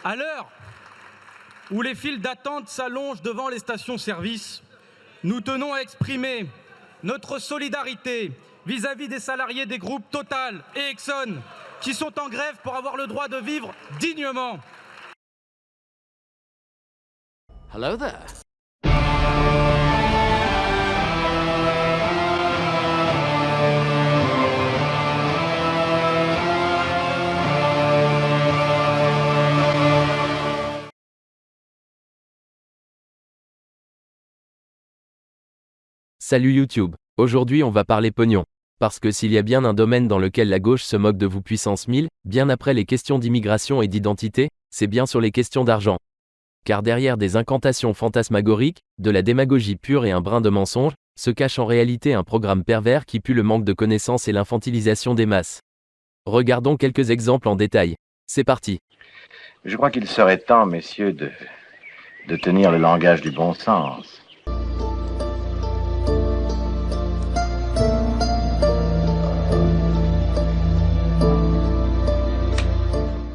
À l'heure où les files d'attente s'allongent devant les stations-service, nous tenons à exprimer notre solidarité vis-à-vis des salariés des groupes Total et Exxon qui sont en grève pour avoir le droit de vivre dignement. Hello there. Salut YouTube. Aujourd'hui on va parler pognon. Parce que s'il y a bien un domaine dans lequel la gauche se moque de vous puissance 1000, bien après les questions d'immigration et d'identité, c'est bien sur les questions d'argent. Car derrière des incantations fantasmagoriques, de la démagogie pure et un brin de mensonge, se cache en réalité un programme pervers qui pue le manque de connaissances et l'infantilisation des masses. Regardons quelques exemples en détail. C'est parti. Je crois qu'il serait temps, messieurs, de tenir le langage du bon sens.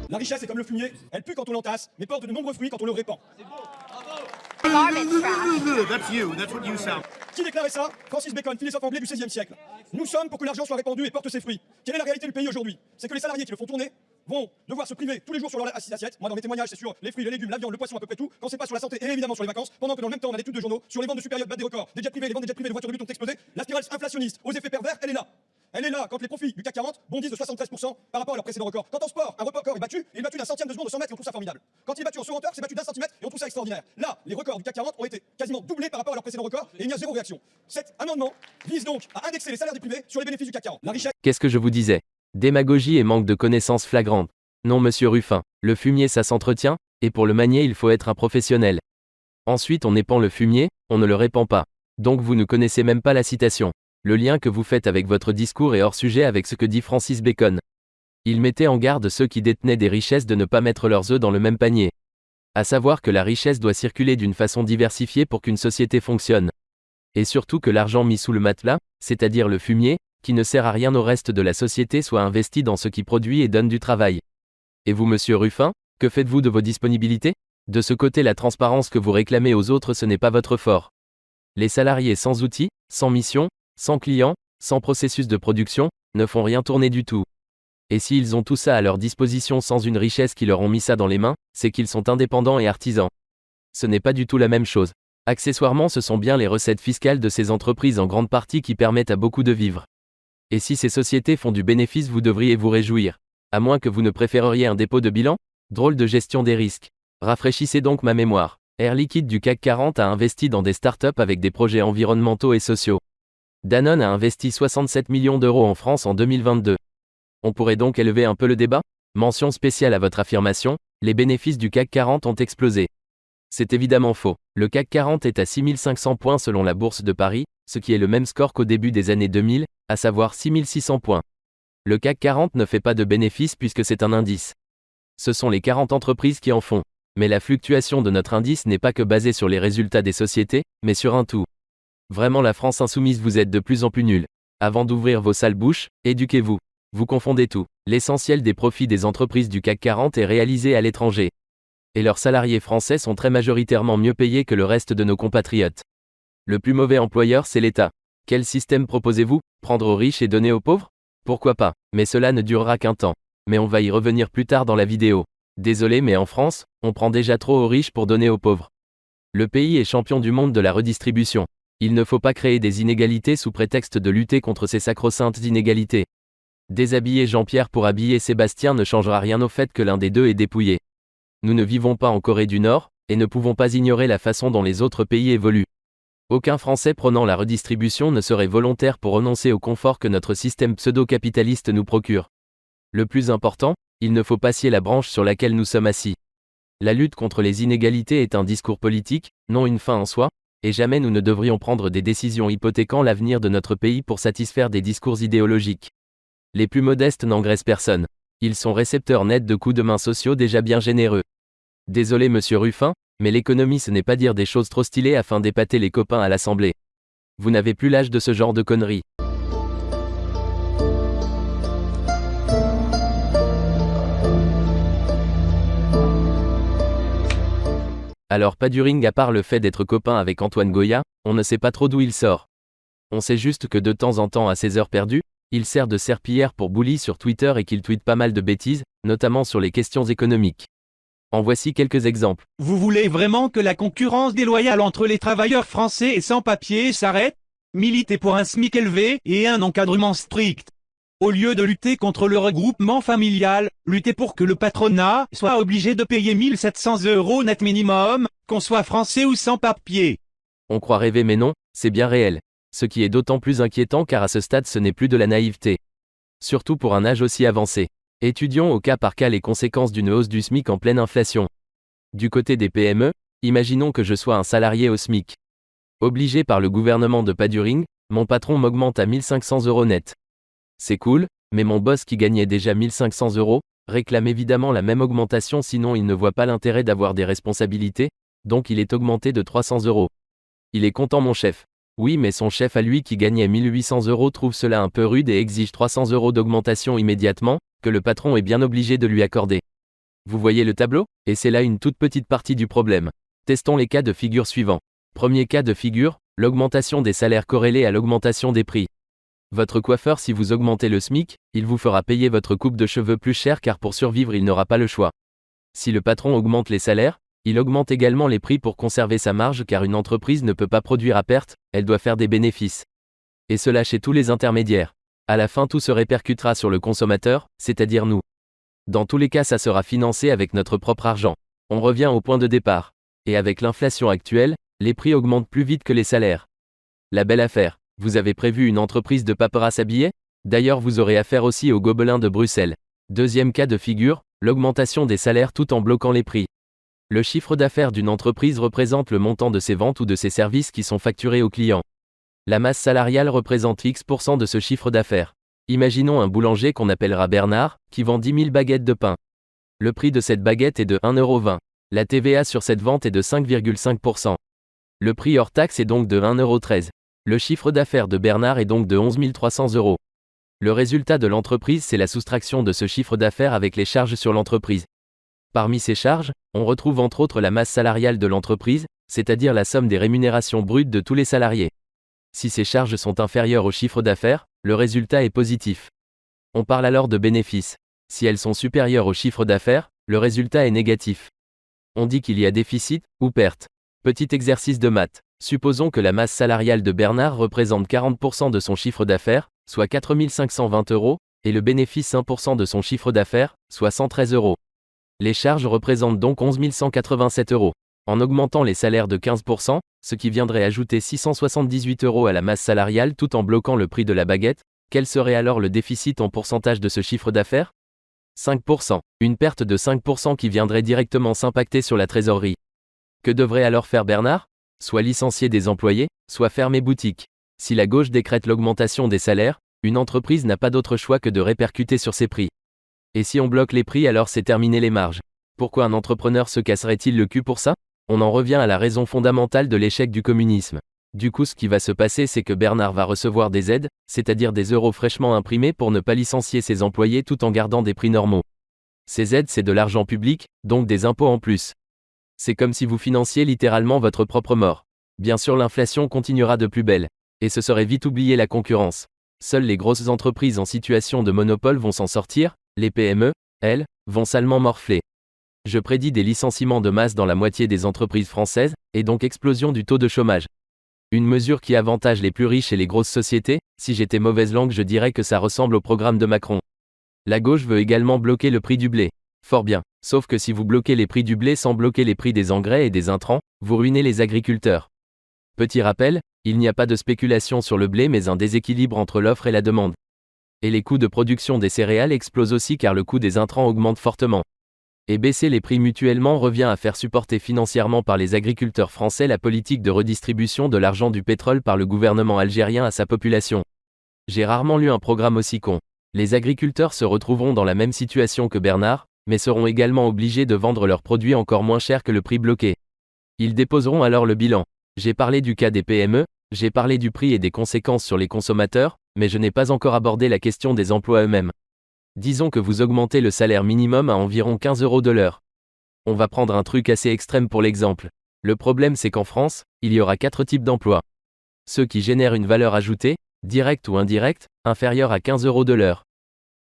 La richesse est comme le fumier, elle pue quand on l'entasse, mais porte de nombreux fruits quand on le répand. C'est beau, Qui déclarait ça? Francis Bacon, philosophe anglais du XVIe siècle. Nous sommes pour que l'argent soit répandu et porte ses fruits. Quelle est la réalité du pays aujourd'hui? C'est que les salariés qui le font tourner vont devoir se priver tous les jours sur leur assiette. Moi, dans mes témoignages, c'est sur les fruits, les légumes, la viande, le poisson, à peu près tout. Quand c'est pas sur la santé et évidemment sur les vacances, pendant que dans le même temps, on a des études de journaux sur les ventes de supérieures battent des records, des jets privés, les ventes des jets privés, les voitures de lutte ont explosé. La spirale inflationniste aux effets pervers, elle est là. Elle est là quand les profits du CAC 40 bondissent de 73% par rapport à leur précédent record. Quand en sport, un record est battu, et il est battu d'un centième de seconde de 100 mètres et on trouve ça formidable. Quand il est battu en saut hauteur, c'est battu d'un centimètre et on trouve ça extraordinaire. Là, les records du CAC 40 ont été quasiment doublés par rapport à leur précédent record et il y a zéro réaction. Cet amendement vise donc à indexer les salaires des privés sur les bénéfices du CAC 40. La richesse... Qu'est-ce que je vous disais? Démagogie et manque de connaissances flagrantes. Non monsieur Ruffin, le fumier ça s'entretient, et pour le manier il faut être un professionnel. Ensuite on épand le fumier, on ne le répand pas. Donc vous ne connaissez même pas la citation. Le lien que vous faites avec votre discours est hors sujet avec ce que dit Francis Bacon. Il mettait en garde ceux qui détenaient des richesses de ne pas mettre leurs œufs dans le même panier. À savoir que la richesse doit circuler d'une façon diversifiée pour qu'une société fonctionne. Et surtout que l'argent mis sous le matelas, c'est-à-dire le fumier, qui ne sert à rien au reste de la société soit investi dans ce qui produit et donne du travail. Et vous monsieur Ruffin, que faites-vous de vos disponibilités? De ce côté la transparence que vous réclamez aux autres ce n'est pas votre fort. Les salariés sans outils, sans mission, sans clients, sans processus de production, ne font rien tourner du tout. Et s'ils ont tout ça à leur disposition sans une richesse qui leur ont mis ça dans les mains, c'est qu'ils sont indépendants et artisans. Ce n'est pas du tout la même chose. Accessoirement ce sont bien les recettes fiscales de ces entreprises en grande partie qui permettent à beaucoup de vivre. Et si ces sociétés font du bénéfice vous devriez vous réjouir. À moins que vous ne préféreriez un dépôt de bilan? Drôle de gestion des risques. Rafraîchissez donc ma mémoire. Air Liquide du CAC 40 a investi dans des startups avec des projets environnementaux et sociaux. Danone a investi 67 millions d'euros en France en 2022. On pourrait donc élever un peu le débat? Mention spéciale à votre affirmation, les bénéfices du CAC 40 ont explosé. C'est évidemment faux. Le CAC 40 est à 6500 points selon la Bourse de Paris, ce qui est le même score qu'au début des années 2000, à savoir 6600 points. Le CAC 40 ne fait pas de bénéfices puisque c'est un indice. Ce sont les 40 entreprises qui en font. Mais la fluctuation de notre indice n'est pas que basée sur les résultats des sociétés, mais sur un tout. Vraiment la France insoumise vous êtes de plus en plus nuls. Avant d'ouvrir vos sales bouches, éduquez-vous. Vous confondez tout. L'essentiel des profits des entreprises du CAC 40 est réalisé à l'étranger. Et leurs salariés français sont très majoritairement mieux payés que le reste de nos compatriotes. Le plus mauvais employeur c'est l'État. Quel système proposez-vous? Prendre aux riches et donner aux pauvres? Pourquoi pas, mais cela ne durera qu'un temps. Mais on va y revenir plus tard dans la vidéo. Désolé mais en France, on prend déjà trop aux riches pour donner aux pauvres. Le pays est champion du monde de la redistribution. Il ne faut pas créer des inégalités sous prétexte de lutter contre ces sacro-saintes inégalités. Déshabiller Jean-Pierre pour habiller Sébastien ne changera rien au fait que l'un des deux est dépouillé. Nous ne vivons pas en Corée du Nord, et ne pouvons pas ignorer la façon dont les autres pays évoluent. Aucun Français prônant la redistribution ne serait volontaire pour renoncer au confort que notre système pseudo-capitaliste nous procure. Le plus important, il ne faut pas scier la branche sur laquelle nous sommes assis. La lutte contre les inégalités est un discours politique, non une fin en soi, et jamais nous ne devrions prendre des décisions hypothéquant l'avenir de notre pays pour satisfaire des discours idéologiques. Les plus modestes n'engraissent personne. Ils sont récepteurs nets de coups de main sociaux déjà bien généreux. Désolé monsieur Ruffin, mais l'économie ce n'est pas dire des choses trop stylées afin d'épater les copains à l'Assemblée. Vous n'avez plus l'âge de ce genre de conneries. Alors Paduring, à part le fait d'être copain avec Antoine Goya, on ne sait pas trop d'où il sort. On sait juste que de temps en temps à ses heures perdues, il sert de serpillière pour bully sur Twitter et qu'il tweete pas mal de bêtises, notamment sur les questions économiques. En voici quelques exemples. Vous voulez vraiment que la concurrence déloyale entre les travailleurs français et sans-papiers s'arrête? Militez pour un SMIC élevé et un encadrement strict. Au lieu de lutter contre le regroupement familial, luttez pour que le patronat soit obligé de payer 1 700 € net minimum, qu'on soit français ou sans-papiers. On croit rêver mais non, c'est bien réel. Ce qui est d'autant plus inquiétant car à ce stade ce n'est plus de la naïveté. Surtout pour un âge aussi avancé. Étudions au cas par cas les conséquences d'une hausse du SMIC en pleine inflation. Du côté des PME, imaginons que je sois un salarié au SMIC. Obligé par le gouvernement de Paduring, mon patron m'augmente à 1 500 € net. C'est cool, mais mon boss qui gagnait déjà 1 500 € réclame évidemment la même augmentation sinon il ne voit pas l'intérêt d'avoir des responsabilités, donc il est augmenté de 300 €. Il est content mon chef. Oui mais son chef à lui qui gagnait 1 800 € trouve cela un peu rude et exige 300 € d'augmentation immédiatement, que le patron est bien obligé de lui accorder. Vous voyez le tableau? Et c'est là une toute petite partie du problème. Testons les cas de figure suivants. Premier cas de figure, l'augmentation des salaires corrélée à l'augmentation des prix. Votre coiffeur si vous augmentez le SMIC, il vous fera payer votre coupe de cheveux plus cher car pour survivre il n'aura pas le choix. Si le patron augmente les salaires, il augmente également les prix pour conserver sa marge car une entreprise ne peut pas produire à perte, elle doit faire des bénéfices. Et cela chez tous les intermédiaires. À la fin tout se répercutera sur le consommateur, c'est-à-dire nous. Dans tous les cas ça sera financé avec notre propre argent. On revient au point de départ. Et avec l'inflation actuelle, les prix augmentent plus vite que les salaires. La belle affaire. Vous avez prévu une entreprise de paperasses à billets? D'ailleurs vous aurez affaire aussi aux gobelins de Bruxelles. Deuxième cas de figure, l'augmentation des salaires tout en bloquant les prix. Le chiffre d'affaires d'une entreprise représente le montant de ses ventes ou de ses services qui sont facturés aux clients. La masse salariale représente X% de ce chiffre d'affaires. Imaginons un boulanger qu'on appellera Bernard, qui vend 10 000 baguettes de pain. Le prix de cette baguette est de 1,20 €. La TVA sur cette vente est de 5,5%. Le prix hors taxe est donc de 1,13 €. Le chiffre d'affaires de Bernard est donc de 11 300 €. Le résultat de l'entreprise c'est la soustraction de ce chiffre d'affaires avec les charges sur l'entreprise. Parmi ces charges, on retrouve entre autres la masse salariale de l'entreprise, c'est-à-dire la somme des rémunérations brutes de tous les salariés. Si ces charges sont inférieures au chiffre d'affaires, le résultat est positif. On parle alors de bénéfices. Si elles sont supérieures au chiffre d'affaires, le résultat est négatif. On dit qu'il y a déficit ou perte. Petit exercice de maths. Supposons que la masse salariale de Bernard représente 40% de son chiffre d'affaires, soit 4 520 €, et le bénéfice 1% de son chiffre d'affaires, soit 113 €. Les charges représentent donc 11 187 €. En augmentant les salaires de 15%, ce qui viendrait ajouter 678 € à la masse salariale tout en bloquant le prix de la baguette, quel serait alors le déficit en pourcentage de ce chiffre d'affaires? 5%. Une perte de 5% qui viendrait directement s'impacter sur la trésorerie. Que devrait alors faire Bernard? Soit licencier des employés, soit fermer boutique. Si la gauche décrète l'augmentation des salaires, une entreprise n'a pas d'autre choix que de répercuter sur ses prix. Et si on bloque les prix alors c'est terminé les marges. Pourquoi un entrepreneur se casserait-il le cul pour ça? On en revient à la raison fondamentale de l'échec du communisme. Du coup ce qui va se passer c'est que Bernard va recevoir des aides, c'est-à-dire des euros fraîchement imprimés pour ne pas licencier ses employés tout en gardant des prix normaux. Ces aides c'est de l'argent public, donc des impôts en plus. C'est comme si vous financiez littéralement votre propre mort. Bien sûr l'inflation continuera de plus belle. Et ce serait vite oublier la concurrence. Seules les grosses entreprises en situation de monopole vont s'en sortir, les PME, elles, vont salement morfler. Je prédis des licenciements de masse dans la moitié des entreprises françaises, et donc explosion du taux de chômage. Une mesure qui avantage les plus riches et les grosses sociétés, si j'étais mauvaise langue je dirais que ça ressemble au programme de Macron. La gauche veut également bloquer le prix du blé. Fort bien, sauf que si vous bloquez les prix du blé sans bloquer les prix des engrais et des intrants, vous ruinez les agriculteurs. Petit rappel, il n'y a pas de spéculation sur le blé mais un déséquilibre entre l'offre et la demande. Et les coûts de production des céréales explosent aussi car le coût des intrants augmente fortement. Et baisser les prix mutuellement revient à faire supporter financièrement par les agriculteurs français la politique de redistribution de l'argent du pétrole par le gouvernement algérien à sa population. J'ai rarement lu un programme aussi con. Les agriculteurs se retrouveront dans la même situation que Bernard, mais seront également obligés de vendre leurs produits encore moins cher que le prix bloqué. Ils déposeront alors le bilan. J'ai parlé du cas des PME, j'ai parlé du prix et des conséquences sur les consommateurs, mais je n'ai pas encore abordé la question des emplois eux-mêmes. Disons que vous augmentez le salaire minimum à environ 15 € de l'heure. On va prendre un truc assez extrême pour l'exemple. Le problème c'est qu'en France, il y aura 4 types d'emplois. Ceux qui génèrent une valeur ajoutée, directe ou indirecte, inférieure à 15 € de l'heure.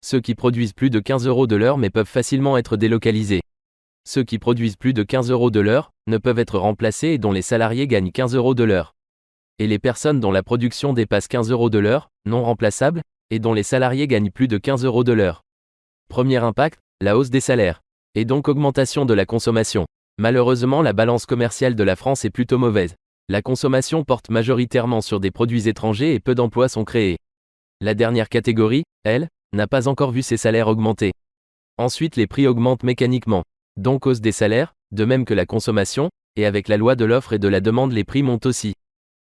Ceux qui produisent plus de 15 € de l'heure mais peuvent facilement être délocalisés. Ceux qui produisent plus de 15 € de l'heure, ne peuvent être remplacés et dont les salariés gagnent 15 € de l'heure. Et les personnes dont la production dépasse 15 € de l'heure, non remplaçables, et dont les salariés gagnent plus de 15 € de l'heure. Premier impact, la hausse des salaires. Et donc augmentation de la consommation. Malheureusement, la balance commerciale de la France est plutôt mauvaise. La consommation porte majoritairement sur des produits étrangers et peu d'emplois sont créés. La dernière catégorie, elle, n'a pas encore vu ses salaires augmenter. Ensuite, les prix augmentent mécaniquement. Donc hausse des salaires, de même que la consommation, et avec la loi de l'offre et de la demande les prix montent aussi.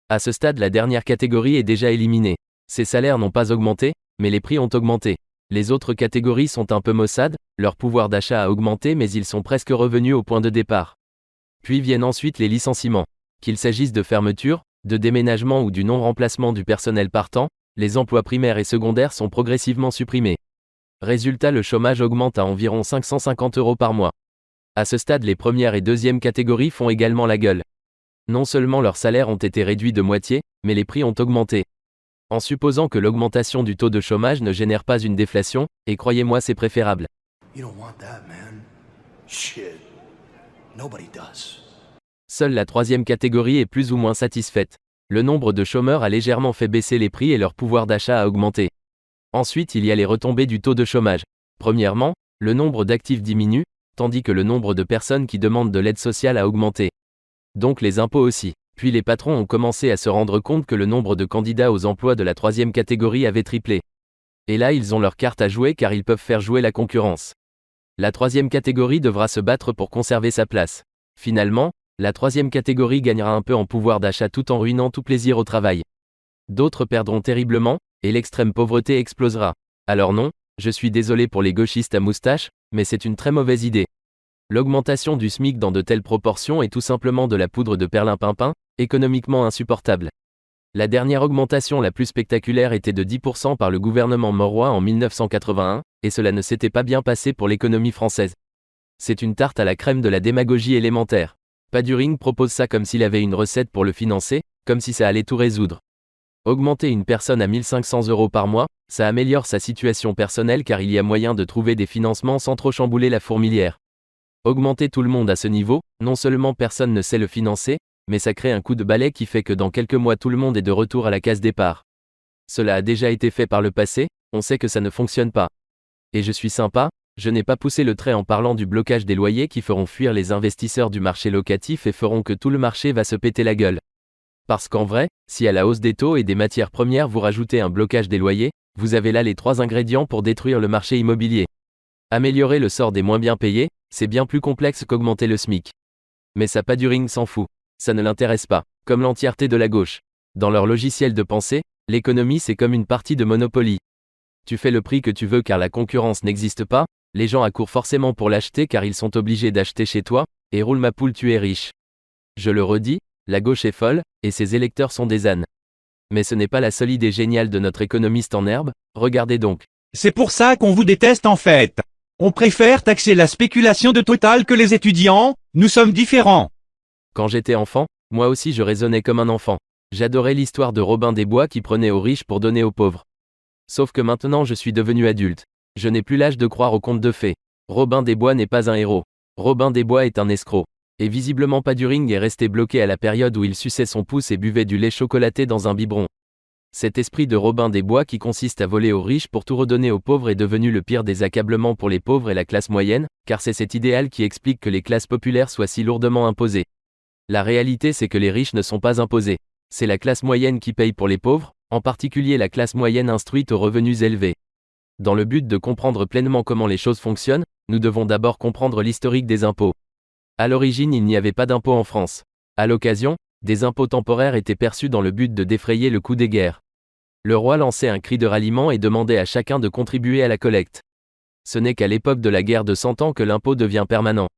À ce stade, la dernière catégorie est déjà éliminée. Ces salaires n'ont pas augmenté, mais les prix ont augmenté. Les autres catégories sont un peu maussades, leur pouvoir d'achat a augmenté mais ils sont presque revenus au point de départ. Puis viennent ensuite les licenciements. Qu'il s'agisse de fermeture, de déménagement ou du non-remplacement du personnel partant, les emplois primaires et secondaires sont progressivement supprimés. Résultat, le chômage augmente à environ 550 € par mois. À ce stade, les premières et deuxièmes catégories font également la gueule. Non seulement leurs salaires ont été réduits de moitié, mais les prix ont augmenté. En supposant que l'augmentation du taux de chômage ne génère pas une déflation, et croyez-moi c'est préférable. You don't want that, man. Shit. Nobody does. Seule la troisième catégorie est plus ou moins satisfaite. Le nombre de chômeurs a légèrement fait baisser les prix et leur pouvoir d'achat a augmenté. Ensuite, il y a les retombées du taux de chômage. Premièrement, le nombre d'actifs diminue, tandis que le nombre de personnes qui demandent de l'aide sociale a augmenté. Donc les impôts aussi. Puis les patrons ont commencé à se rendre compte que le nombre de candidats aux emplois de la troisième catégorie avait triplé. Et là, ils ont leur carte à jouer car ils peuvent faire jouer la concurrence. La troisième catégorie devra se battre pour conserver sa place. Finalement, la troisième catégorie gagnera un peu en pouvoir d'achat tout en ruinant tout plaisir au travail. D'autres perdront terriblement, et l'extrême pauvreté explosera. Alors non, je suis désolé pour les gauchistes à moustache, mais c'est une très mauvaise idée. L'augmentation du SMIC dans de telles proportions est tout simplement de la poudre de perlimpinpin, économiquement insupportable. La dernière augmentation la plus spectaculaire était de 10% par le gouvernement Mauroy en 1981, et cela ne s'était pas bien passé pour l'économie française. C'est une tarte à la crème de la démagogie élémentaire. Paduring propose ça comme s'il avait une recette pour le financer, comme si ça allait tout résoudre. Augmenter une personne à 1500 € par mois, ça améliore sa situation personnelle car il y a moyen de trouver des financements sans trop chambouler la fourmilière. Augmenter tout le monde à ce niveau, non seulement personne ne sait le financer, mais ça crée un coup de balai qui fait que dans quelques mois tout le monde est de retour à la case départ. Cela a déjà été fait par le passé, on sait que ça ne fonctionne pas. Et je suis sympa, je n'ai pas poussé le trait en parlant du blocage des loyers qui feront fuir les investisseurs du marché locatif et feront que tout le marché va se péter la gueule. Parce qu'en vrai, si à la hausse des taux et des matières premières vous rajoutez un blocage des loyers, vous avez là les 3 ingrédients pour détruire le marché immobilier. Améliorer le sort des moins bien payés, c'est bien plus complexe qu'augmenter le SMIC. Mais ça Paduring s'en fout. Ça ne l'intéresse pas, comme l'entièreté de la gauche. Dans leur logiciel de pensée, l'économie c'est comme une partie de Monopoly. Tu fais le prix que tu veux car la concurrence n'existe pas, les gens accourent forcément pour l'acheter car ils sont obligés d'acheter chez toi, et roule ma poule tu es riche. Je le redis, la gauche est folle, et ses électeurs sont des ânes. Mais ce n'est pas la seule idée géniale de notre économiste en herbe, regardez donc. C'est pour ça qu'on vous déteste en fait. On préfère taxer la spéculation de Total que les étudiants, nous sommes différents. Quand j'étais enfant, moi aussi je raisonnais comme un enfant. J'adorais l'histoire de Robin des Bois qui prenait aux riches pour donner aux pauvres. Sauf que maintenant je suis devenu adulte. Je n'ai plus l'âge de croire aux contes de fées. Robin des Bois n'est pas un héros. Robin des Bois est un escroc. Et visiblement Paduring est resté bloqué à la période où il suçait son pouce et buvait du lait chocolaté dans un biberon. Cet esprit de Robin des Bois qui consiste à voler aux riches pour tout redonner aux pauvres est devenu le pire des accablements pour les pauvres et la classe moyenne, car c'est cet idéal qui explique que les classes populaires soient si lourdement imposées. La réalité c'est que les riches ne sont pas imposés. C'est la classe moyenne qui paye pour les pauvres, en particulier la classe moyenne instruite aux revenus élevés. Dans le but de comprendre pleinement comment les choses fonctionnent, nous devons d'abord comprendre l'historique des impôts. À l'origine, il n'y avait pas d'impôts en France. À l'occasion, des impôts temporaires étaient perçus dans le but de défrayer le coût des guerres. Le roi lançait un cri de ralliement et demandait à chacun de contribuer à la collecte. Ce n'est qu'à l'époque de la guerre de 100 ans que l'impôt devient permanent.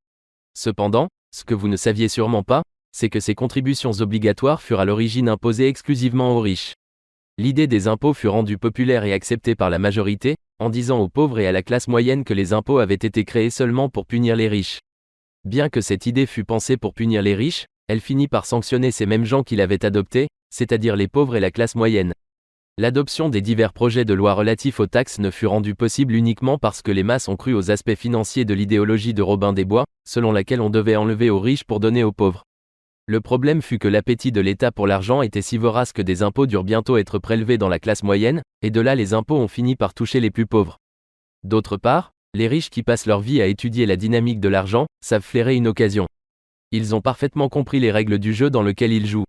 Cependant, ce que vous ne saviez sûrement pas, c'est que ces contributions obligatoires furent à l'origine imposées exclusivement aux riches. L'idée des impôts fut rendue populaire et acceptée par la majorité, en disant aux pauvres et à la classe moyenne que les impôts avaient été créés seulement pour punir les riches. Bien que cette idée fût pensée pour punir les riches, elle finit par sanctionner ces mêmes gens qui l'avaient adoptée, c'est-à-dire les pauvres et la classe moyenne. L'adoption des divers projets de loi relatifs aux taxes ne fut rendue possible uniquement parce que les masses ont cru aux aspects financiers de l'idéologie de Robin des Bois, selon laquelle on devait enlever aux riches pour donner aux pauvres. Le problème fut que l'appétit de l'État pour l'argent était si vorace que des impôts durent bientôt être prélevés dans la classe moyenne, et de là les impôts ont fini par toucher les plus pauvres. D'autre part, les riches qui passent leur vie à étudier la dynamique de l'argent, savent flairer une occasion. Ils ont parfaitement compris les règles du jeu dans lequel ils jouent.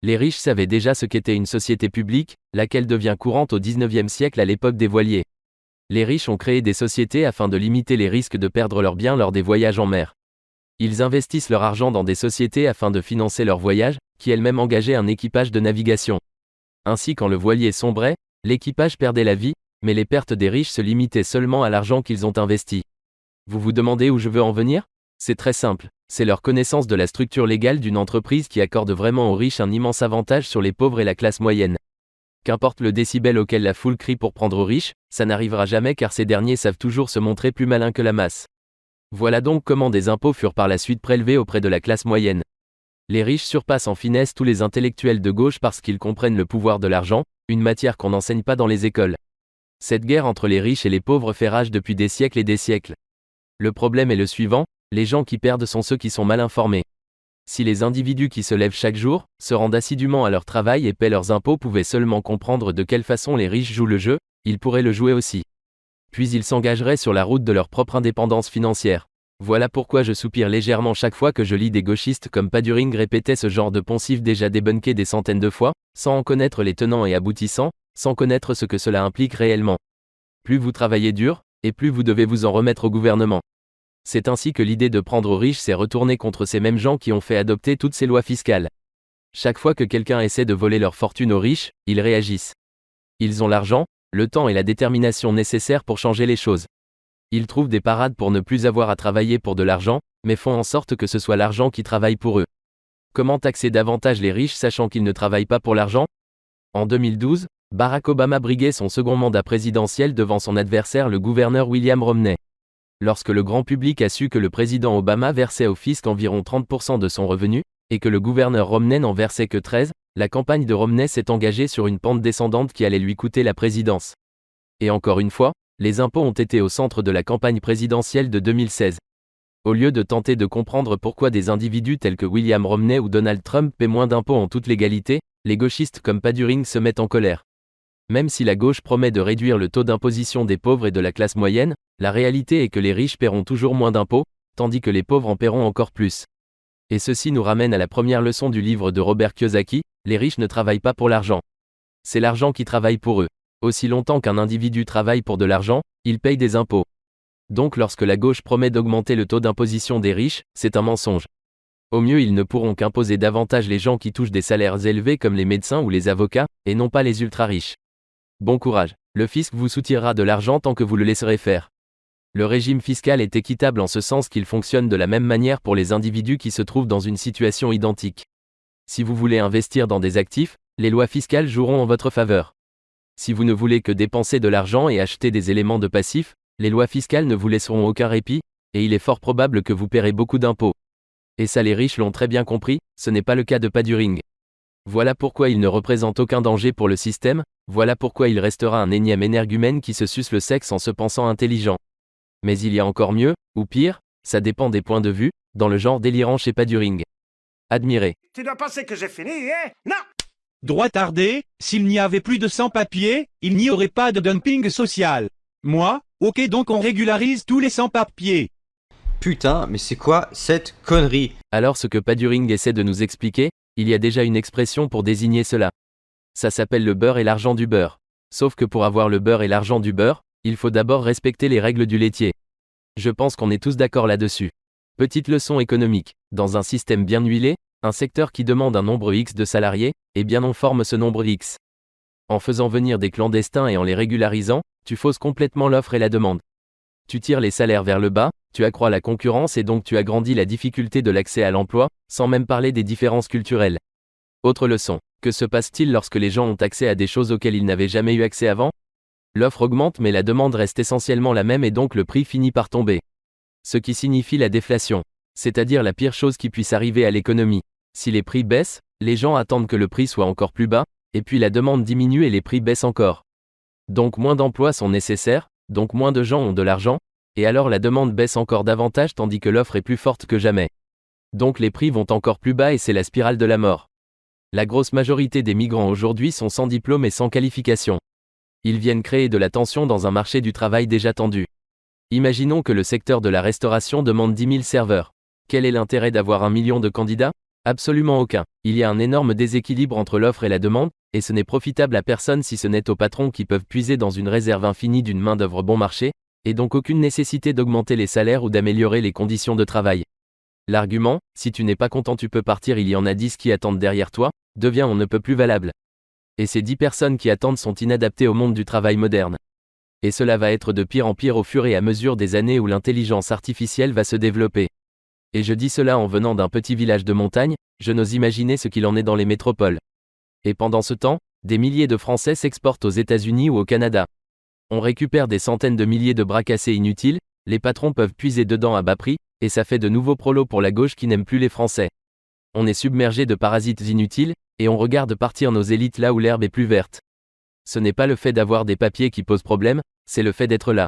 Les riches savaient déjà ce qu'était une société publique, laquelle devient courante au XIXe siècle à l'époque des voiliers. Les riches ont créé des sociétés afin de limiter les risques de perdre leurs biens lors des voyages en mer. Ils investissent leur argent dans des sociétés afin de financer leurs voyages, qui elles-mêmes engageaient un équipage de navigation. Ainsi quand le voilier sombrait, l'équipage perdait la vie, mais les pertes des riches se limitaient seulement à l'argent qu'ils ont investi. Vous vous demandez où je veux en venir ? C'est très simple, c'est leur connaissance de la structure légale d'une entreprise qui accorde vraiment aux riches un immense avantage sur les pauvres et la classe moyenne. Qu'importe le décibel auquel la foule crie pour prendre aux riches, ça n'arrivera jamais car ces derniers savent toujours se montrer plus malins que la masse. Voilà donc comment des impôts furent par la suite prélevés auprès de la classe moyenne. Les riches surpassent en finesse tous les intellectuels de gauche parce qu'ils comprennent le pouvoir de l'argent, une matière qu'on n'enseigne pas dans les écoles. Cette guerre entre les riches et les pauvres fait rage depuis des siècles et des siècles. Le problème est le suivant, les gens qui perdent sont ceux qui sont mal informés. Si les individus qui se lèvent chaque jour, se rendent assidûment à leur travail et paient leurs impôts pouvaient seulement comprendre de quelle façon les riches jouent le jeu, ils pourraient le jouer aussi. Puis ils s'engageraient sur la route de leur propre indépendance financière. Voilà pourquoi je soupire légèrement chaque fois que je lis des gauchistes comme Paduring répéter ce genre de poncifs déjà débunké des centaines de fois, sans en connaître les tenants et aboutissants, sans connaître ce que cela implique réellement. Plus vous travaillez dur, et plus vous devez vous en remettre au gouvernement. C'est ainsi que l'idée de prendre aux riches s'est retournée contre ces mêmes gens qui ont fait adopter toutes ces lois fiscales. Chaque fois que quelqu'un essaie de voler leur fortune aux riches, ils réagissent. Ils ont l'argent, le temps et la détermination nécessaires pour changer les choses. Ils trouvent des parades pour ne plus avoir à travailler pour de l'argent, mais font en sorte que ce soit l'argent qui travaille pour eux. Comment taxer davantage les riches sachant qu'ils ne travaillent pas pour l'argent ? En 2012, Barack Obama briguait son second mandat présidentiel devant son adversaire le gouverneur William Romney. Lorsque le grand public a su que le président Obama versait au fisc environ 30% de son revenu, et que le gouverneur Romney n'en versait que 13%, la campagne de Romney s'est engagée sur une pente descendante qui allait lui coûter la présidence. Et encore une fois, les impôts ont été au centre de la campagne présidentielle de 2016. Au lieu de tenter de comprendre pourquoi des individus tels que William Romney ou Donald Trump paient moins d'impôts en toute légalité, les gauchistes comme Paduring se mettent en colère. Même si la gauche promet de réduire le taux d'imposition des pauvres et de la classe moyenne, la réalité est que les riches paieront toujours moins d'impôts, tandis que les pauvres en paieront encore plus. Et ceci nous ramène à la première leçon du livre de Robert Kiyosaki, les riches ne travaillent pas pour l'argent. C'est l'argent qui travaille pour eux. Aussi longtemps qu'un individu travaille pour de l'argent, il paye des impôts. Donc lorsque la gauche promet d'augmenter le taux d'imposition des riches, c'est un mensonge. Au mieux ils ne pourront qu'imposer davantage les gens qui touchent des salaires élevés comme les médecins ou les avocats, et non pas les ultra-riches. Bon courage, le fisc vous soutirera de l'argent tant que vous le laisserez faire. Le régime fiscal est équitable en ce sens qu'il fonctionne de la même manière pour les individus qui se trouvent dans une situation identique. Si vous voulez investir dans des actifs, les lois fiscales joueront en votre faveur. Si vous ne voulez que dépenser de l'argent et acheter des éléments de passif, les lois fiscales ne vous laisseront aucun répit, et il est fort probable que vous paierez beaucoup d'impôts. Et ça les riches l'ont très bien compris, ce n'est pas le cas de Paduring. Voilà pourquoi il ne représente aucun danger pour le système, voilà pourquoi il restera un énième énergumène qui se suce le sexe en se pensant intelligent. Mais il y a encore mieux, ou pire, ça dépend des points de vue, dans le genre délirant chez Paduring. Admirez. Tu dois penser que j'ai fini, hein? Non! Droit tardé, s'il n'y avait plus de sans-papiers, il n'y aurait pas de dumping social. Moi, ok donc on régularise tous les sans-papiers. Putain, mais c'est quoi cette connerie? Alors ce que Paduring essaie de nous expliquer, il y a déjà une expression pour désigner cela. Ça s'appelle le beurre et l'argent du beurre. Sauf que pour avoir le beurre et l'argent du beurre, il faut d'abord respecter les règles du laitier. Je pense qu'on est tous d'accord là-dessus. Petite leçon économique. Dans un système bien huilé, un secteur qui demande un nombre X de salariés, eh bien on forme ce nombre X. En faisant venir des clandestins et en les régularisant, tu fausses complètement l'offre et la demande. Tu tires les salaires vers le bas, tu accrois la concurrence et donc tu agrandis la difficulté de l'accès à l'emploi, sans même parler des différences culturelles. Autre leçon. Que se passe-t-il lorsque les gens ont accès à des choses auxquelles ils n'avaient jamais eu accès avant ? L'offre augmente mais la demande reste essentiellement la même et donc le prix finit par tomber. Ce qui signifie la déflation. C'est-à-dire la pire chose qui puisse arriver à l'économie. Si les prix baissent, les gens attendent que le prix soit encore plus bas, et puis la demande diminue et les prix baissent encore. Donc moins d'emplois sont nécessaires, donc moins de gens ont de l'argent, et alors la demande baisse encore davantage tandis que l'offre est plus forte que jamais. Donc les prix vont encore plus bas et c'est la spirale de la mort. La grosse majorité des migrants aujourd'hui sont sans diplôme et sans qualification. Ils viennent créer de la tension dans un marché du travail déjà tendu. Imaginons que le secteur de la restauration demande 10 000 serveurs. Quel est l'intérêt d'avoir 1 million de candidats ? Absolument aucun. Il y a un énorme déséquilibre entre l'offre et la demande, et ce n'est profitable à personne si ce n'est aux patrons qui peuvent puiser dans une réserve infinie d'une main-d'œuvre bon marché, et donc aucune nécessité d'augmenter les salaires ou d'améliorer les conditions de travail. L'argument, si tu n'es pas content tu peux partir, il y en a 10 qui attendent derrière toi, devient on ne peut plus valable. Et ces 10 personnes qui attendent sont inadaptées au monde du travail moderne. Et cela va être de pire en pire au fur et à mesure des années où l'intelligence artificielle va se développer. Et je dis cela en venant d'un petit village de montagne, je n'ose imaginer ce qu'il en est dans les métropoles. Et pendant ce temps, des milliers de Français s'exportent aux États-Unis ou au Canada. On récupère des centaines de milliers de bras cassés inutiles, les patrons peuvent puiser dedans à bas prix, et ça fait de nouveaux prolos pour la gauche qui n'aime plus les Français. On est submergé de parasites inutiles, et on regarde partir nos élites là où l'herbe est plus verte. Ce n'est pas le fait d'avoir des papiers qui pose problème, c'est le fait d'être là.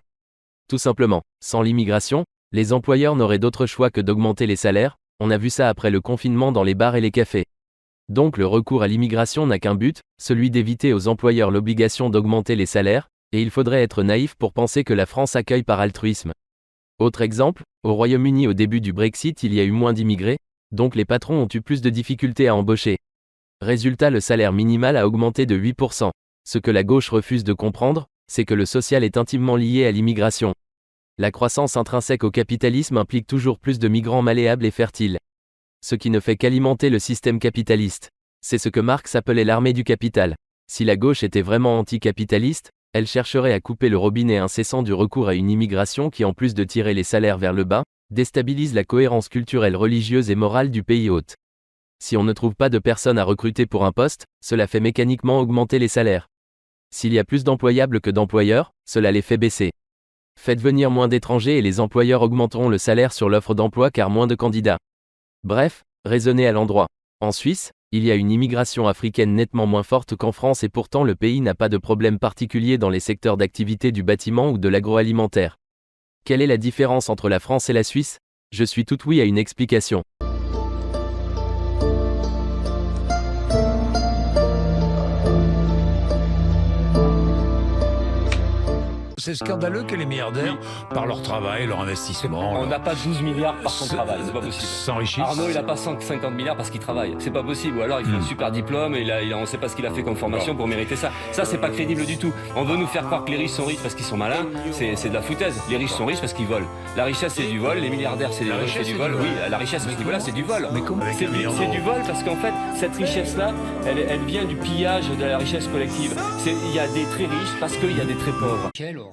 Tout simplement, sans l'immigration, les employeurs n'auraient d'autre choix que d'augmenter les salaires, on a vu ça après le confinement dans les bars et les cafés. Donc le recours à l'immigration n'a qu'un but, celui d'éviter aux employeurs l'obligation d'augmenter les salaires, et il faudrait être naïf pour penser que la France accueille par altruisme. Autre exemple, au Royaume-Uni au début du Brexit il y a eu moins d'immigrés, donc les patrons ont eu plus de difficultés à embaucher. Résultat, le salaire minimal a augmenté de 8%. Ce que la gauche refuse de comprendre, c'est que le social est intimement lié à l'immigration. La croissance intrinsèque au capitalisme implique toujours plus de migrants malléables et fertiles. Ce qui ne fait qu'alimenter le système capitaliste. C'est ce que Marx appelait l'armée du capital. Si la gauche était vraiment anticapitaliste, elle chercherait à couper le robinet incessant du recours à une immigration qui, en plus de tirer les salaires vers le bas, déstabilise la cohérence culturelle, religieuse et morale du pays hôte. Si on ne trouve pas de personnes à recruter pour un poste, cela fait mécaniquement augmenter les salaires. S'il y a plus d'employables que d'employeurs, cela les fait baisser. Faites venir moins d'étrangers et les employeurs augmenteront le salaire sur l'offre d'emploi car moins de candidats. Bref, raisonnez à l'endroit. En Suisse, il y a une immigration africaine nettement moins forte qu'en France et pourtant le pays n'a pas de problème particulier dans les secteurs d'activité du bâtiment ou de l'agroalimentaire. Quelle est la différence entre la France et la Suisse ? Je suis tout oui à une explication. C'est scandaleux que les milliardaires, par leur travail, leur investissement... On n'a pas 12 milliards par son travail, c'est pas possible. S'enrichissent. Arnaud, il n'a pas 150 milliards parce qu'il travaille. C'est pas possible. Ou alors il fait un super diplôme et on ne sait pas ce qu'il a fait comme formation pour mériter ça. Ça, c'est pas crédible du tout. On veut nous faire croire que les riches sont riches parce qu'ils sont malins. C'est de la foutaise. Les riches sont riches parce qu'ils volent. La richesse, c'est du vol. Les milliardaires, c'est du vol. Oui, la richesse, à ce niveau-là, c'est du vol. Mais comment C'est du vol parce qu'en fait, cette richesse-là, elle vient du pillage de la richesse collective. Il y a des très riches parce qu'il y a des très pauvres. Quelle horreur!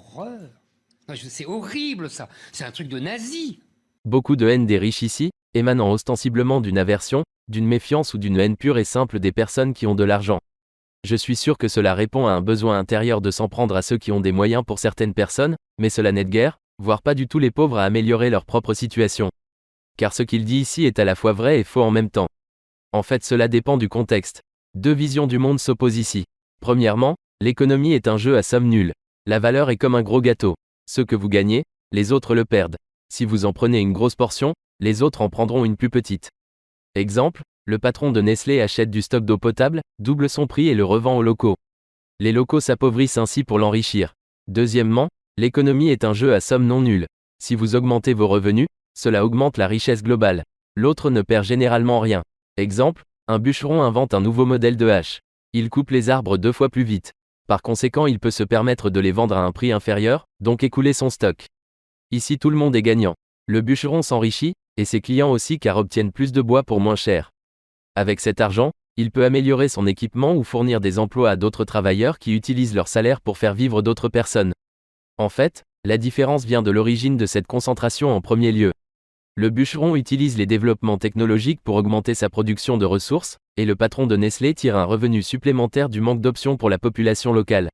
C'est horrible ça, c'est un truc de nazi. Beaucoup de haine des riches ici, émanant ostensiblement d'une aversion, d'une méfiance ou d'une haine pure et simple des personnes qui ont de l'argent. Je suis sûr que cela répond à un besoin intérieur de s'en prendre à ceux qui ont des moyens pour certaines personnes, mais cela n'aide guère, voire pas du tout les pauvres à améliorer leur propre situation. Car ce qu'il dit ici est à la fois vrai et faux en même temps. En fait, cela dépend du contexte. Deux visions du monde s'opposent ici. Premièrement, l'économie est un jeu à somme nulle. La valeur est comme un gros gâteau. Ce que vous gagnez, les autres le perdent. Si vous en prenez une grosse portion, les autres en prendront une plus petite. Exemple, le patron de Nestlé achète du stock d'eau potable, double son prix et le revend aux locaux. Les locaux s'appauvrissent ainsi pour l'enrichir. Deuxièmement, l'économie est un jeu à somme non nulle. Si vous augmentez vos revenus, cela augmente la richesse globale. L'autre ne perd généralement rien. Exemple, un bûcheron invente un nouveau modèle de hache. Il coupe les arbres 2 fois plus vite. Par conséquent, il peut se permettre de les vendre à un prix inférieur, donc écouler son stock. Ici, tout le monde est gagnant. Le bûcheron s'enrichit, et ses clients aussi car obtiennent plus de bois pour moins cher. Avec cet argent, il peut améliorer son équipement ou fournir des emplois à d'autres travailleurs qui utilisent leur salaire pour faire vivre d'autres personnes. En fait, la différence vient de l'origine de cette concentration en premier lieu. Le bûcheron utilise les développements technologiques pour augmenter sa production de ressources, et le patron de Nestlé tire un revenu supplémentaire du manque d'options pour la population locale.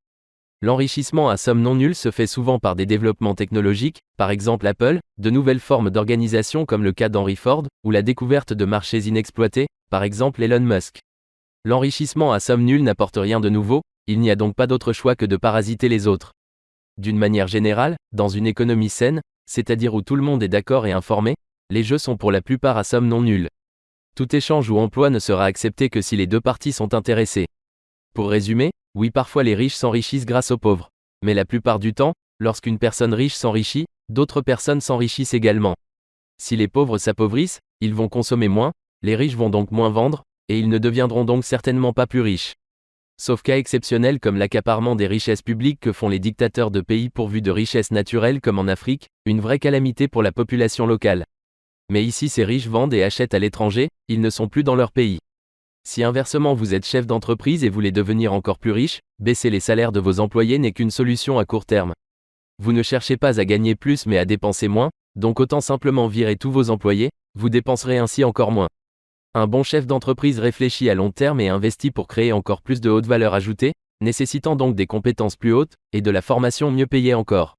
L'enrichissement à somme non nulle se fait souvent par des développements technologiques, par exemple Apple, de nouvelles formes d'organisation comme le cas d'Henry Ford, ou la découverte de marchés inexploités, par exemple Elon Musk. L'enrichissement à somme nulle n'apporte rien de nouveau, il n'y a donc pas d'autre choix que de parasiter les autres. D'une manière générale, dans une économie saine, c'est-à-dire où tout le monde est d'accord et informé, les jeux sont pour la plupart à somme non nulle. Tout échange ou emploi ne sera accepté que si les deux parties sont intéressées. Pour résumer, oui, parfois les riches s'enrichissent grâce aux pauvres. Mais la plupart du temps, lorsqu'une personne riche s'enrichit, d'autres personnes s'enrichissent également. Si les pauvres s'appauvrissent, ils vont consommer moins, les riches vont donc moins vendre, et ils ne deviendront donc certainement pas plus riches. Sauf cas exceptionnels comme l'accaparement des richesses publiques que font les dictateurs de pays pourvus de richesses naturelles comme en Afrique, une vraie calamité pour la population locale. Mais ici ces riches vendent et achètent à l'étranger, ils ne sont plus dans leur pays. Si inversement vous êtes chef d'entreprise et voulez devenir encore plus riche, baisser les salaires de vos employés n'est qu'une solution à court terme. Vous ne cherchez pas à gagner plus mais à dépenser moins, donc autant simplement virer tous vos employés, vous dépenserez ainsi encore moins. Un bon chef d'entreprise réfléchit à long terme et investit pour créer encore plus de haute valeur ajoutée, nécessitant donc des compétences plus hautes, et de la formation mieux payée encore.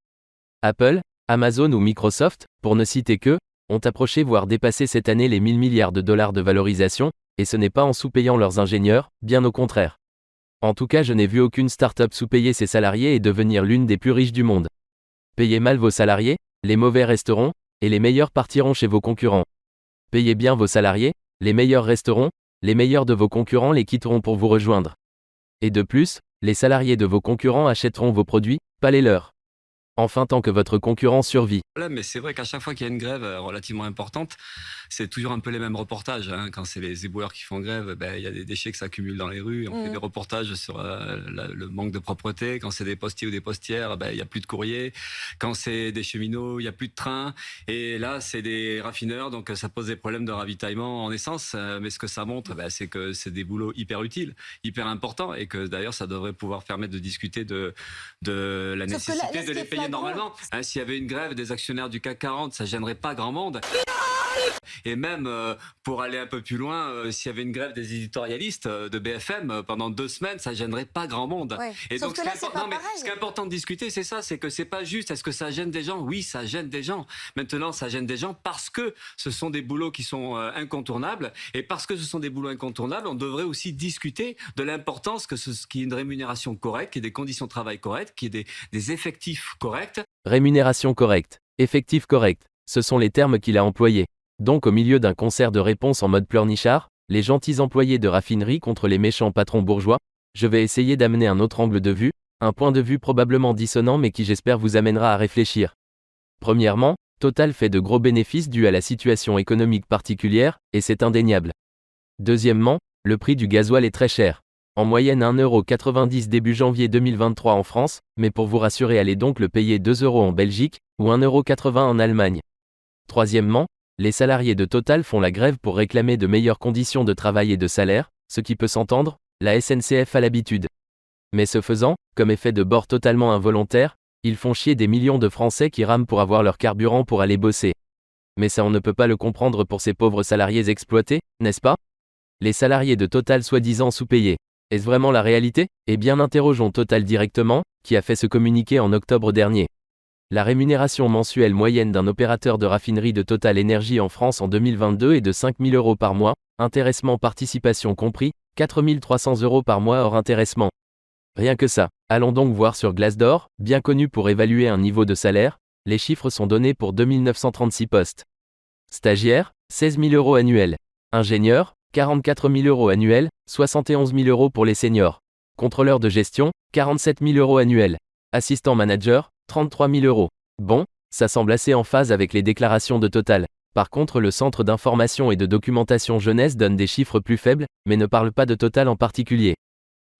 Apple, Amazon ou Microsoft, pour ne citer qu'eux, ont approché voire dépassé cette année les 1000 milliards de dollars de valorisation, et ce n'est pas en sous-payant leurs ingénieurs, bien au contraire. En tout cas je n'ai vu aucune start-up sous-payer ses salariés et devenir l'une des plus riches du monde. Payez mal vos salariés, les mauvais resteront, et les meilleurs partiront chez vos concurrents. Payez bien vos salariés, les meilleurs resteront, les meilleurs de vos concurrents les quitteront pour vous rejoindre. Et de plus, les salariés de vos concurrents achèteront vos produits, pas les leurs. Enfin tant que votre concurrent survit. Mais c'est vrai qu'à chaque fois qu'il y a une grève relativement importante, c'est toujours un peu les mêmes reportages. Quand c'est les éboueurs qui font grève, il y a des déchets qui s'accumulent dans les rues. On fait des reportages sur le manque de propreté. Quand c'est des postiers ou des postières, il n'y a plus de courrier. Quand c'est des cheminots, il n'y a plus de train. Et là, c'est des raffineurs, donc ça pose des problèmes de ravitaillement en essence. Mais ce que ça montre, c'est que c'est des boulots hyper utiles, hyper importants, et que d'ailleurs, ça devrait pouvoir permettre de discuter de la nécessité de les payer normalement. S'il y avait une grève des actionnaires du CAC 40, ça gênerait pas grand monde. Et même, pour aller un peu plus loin, s'il y avait une grève des éditorialistes de BFM pendant 2 semaines, ça gênerait pas grand monde. Ouais. Et Sauf donc, que là, c'est pas ce qui est important de discuter, c'est ça, c'est que c'est pas juste, est-ce que ça gêne des gens? Oui, ça gêne des gens. Maintenant, ça gêne des gens parce que ce sont des boulots qui sont incontournables. Et parce que ce sont des boulots incontournables, on devrait aussi discuter de l'importance qu'il y ait une rémunération correcte, qu'il y ait des conditions de travail correctes, qu'il y ait des effectifs corrects. Rémunération correcte, effectif correct, ce sont les termes qu'il a employés. Donc au milieu d'un concert de réponses en mode pleurnichard, les gentils employés de raffinerie contre les méchants patrons bourgeois, je vais essayer d'amener un autre angle de vue, un point de vue probablement dissonant mais qui j'espère vous amènera à réfléchir. Premièrement, Total fait de gros bénéfices dus à la situation économique particulière, et c'est indéniable. Deuxièmement, le prix du gasoil est très cher. En moyenne 1,90 € début janvier 2023 en France, mais pour vous rassurer allez donc le payer 2 € en Belgique, ou 1,80 € en Allemagne. Troisièmement, les salariés de Total font la grève pour réclamer de meilleures conditions de travail et de salaire, ce qui peut s'entendre, la SNCF a l'habitude. Mais ce faisant, comme effet de bord totalement involontaire, ils font chier des millions de Français qui rament pour avoir leur carburant pour aller bosser. Mais ça on ne peut pas le comprendre pour ces pauvres salariés exploités, n'est-ce pas? Les salariés de Total soi-disant sous-payés. Est-ce vraiment la réalité? Eh bien interrogeons Total directement, qui a fait ce communiqué en octobre dernier. La rémunération mensuelle moyenne d'un opérateur de raffinerie de Total Énergie en France en 2022 est de 5 000 € par mois, intéressement participation compris, 4 300 € par mois hors intéressement. Rien que ça. Allons donc voir sur Glassdoor, bien connu pour évaluer un niveau de salaire, les chiffres sont donnés pour 2936 postes. Stagiaire, 16 000 € annuels. Ingénieur, 44 000 € annuels, 71 000 € pour les seniors. Contrôleur de gestion, 47 000 € annuels. Assistant manager, 33 000 €. Bon, ça semble assez en phase avec les déclarations de Total. Par contre le Centre d'information et de documentation jeunesse donne des chiffres plus faibles, mais ne parle pas de Total en particulier.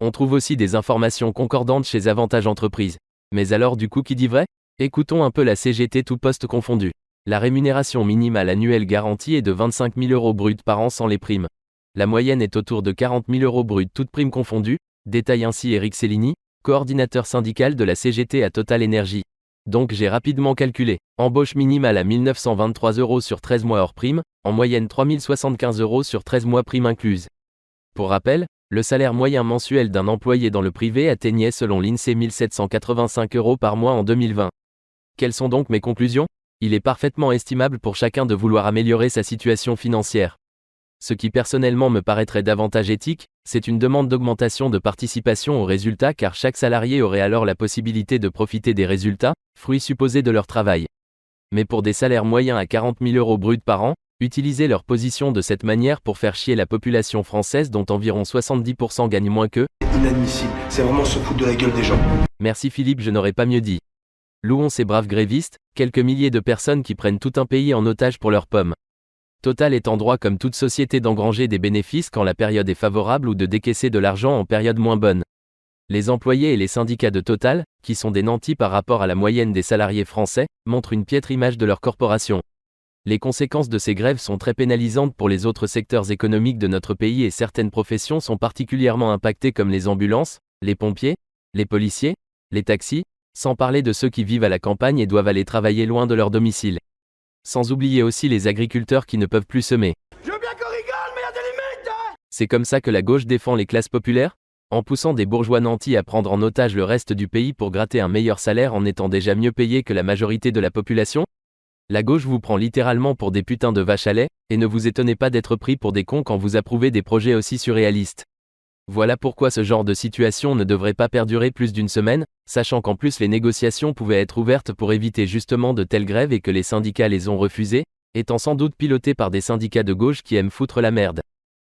On trouve aussi des informations concordantes chez Avantage Entreprises. Mais alors du coup qui dit vrai? Écoutons un peu la CGT tout poste confondu. La rémunération minimale annuelle garantie est de 25 000 € bruts par an sans les primes. La moyenne est autour de 40 000 € bruts toutes primes confondues, détaille ainsi Eric Cellini, coordinateur syndical de la CGT à Total Énergie. Donc j'ai rapidement calculé. Embauche minimale à 1 923 € sur 13 mois hors prime, en moyenne 3 075 € sur 13 mois primes incluses. Pour rappel, Le salaire moyen mensuel d'un employé dans le privé atteignait selon l'INSEE 1 785 € par mois en 2020. Quelles sont donc mes conclusions ? Il est parfaitement estimable pour chacun de vouloir améliorer sa situation financière. Ce qui personnellement me paraîtrait davantage éthique, c'est une demande d'augmentation de participation aux résultats car chaque salarié aurait alors la possibilité de profiter des résultats, fruits supposés de leur travail. Mais pour des salaires moyens à 40 000 € bruts par an, utiliser leur position de cette manière pour faire chier la population française dont environ 70% gagnent moins qu'eux. Inadmissible, c'est vraiment se foutre de la gueule des gens. Merci Philippe, je n'aurais pas mieux dit. Louons ces braves grévistes, quelques milliers de personnes qui prennent tout un pays en otage pour leurs pommes. Total est en droit comme toute société d'engranger des bénéfices quand la période est favorable ou de décaisser de l'argent en période moins bonne. Les employés et les syndicats de Total, qui sont des nantis par rapport à la moyenne des salariés français, montrent une piètre image de leur corporation. Les conséquences de ces grèves sont très pénalisantes pour les autres secteurs économiques de notre pays et certaines professions sont particulièrement impactées comme les ambulances, les pompiers, les policiers, les taxis, sans parler de ceux qui vivent à la campagne et doivent aller travailler loin de leur domicile. Sans oublier aussi les agriculteurs qui ne peuvent plus semer. Je veux bien qu'on rigole, mais il y a des limites, hein. C'est comme ça que la gauche défend les classes populaires ? En poussant des bourgeois nantis à prendre en otage le reste du pays pour gratter un meilleur salaire en étant déjà mieux payés que la majorité de la population ? La gauche vous prend littéralement pour des putains de vaches à lait, et ne vous étonnez pas d'être pris pour des cons quand vous approuvez des projets aussi surréalistes. Voilà pourquoi ce genre de situation ne devrait pas perdurer plus d'une semaine, sachant qu'en plus les négociations pouvaient être ouvertes pour éviter justement de telles grèves et que les syndicats les ont refusées, étant sans doute pilotés par des syndicats de gauche qui aiment foutre la merde.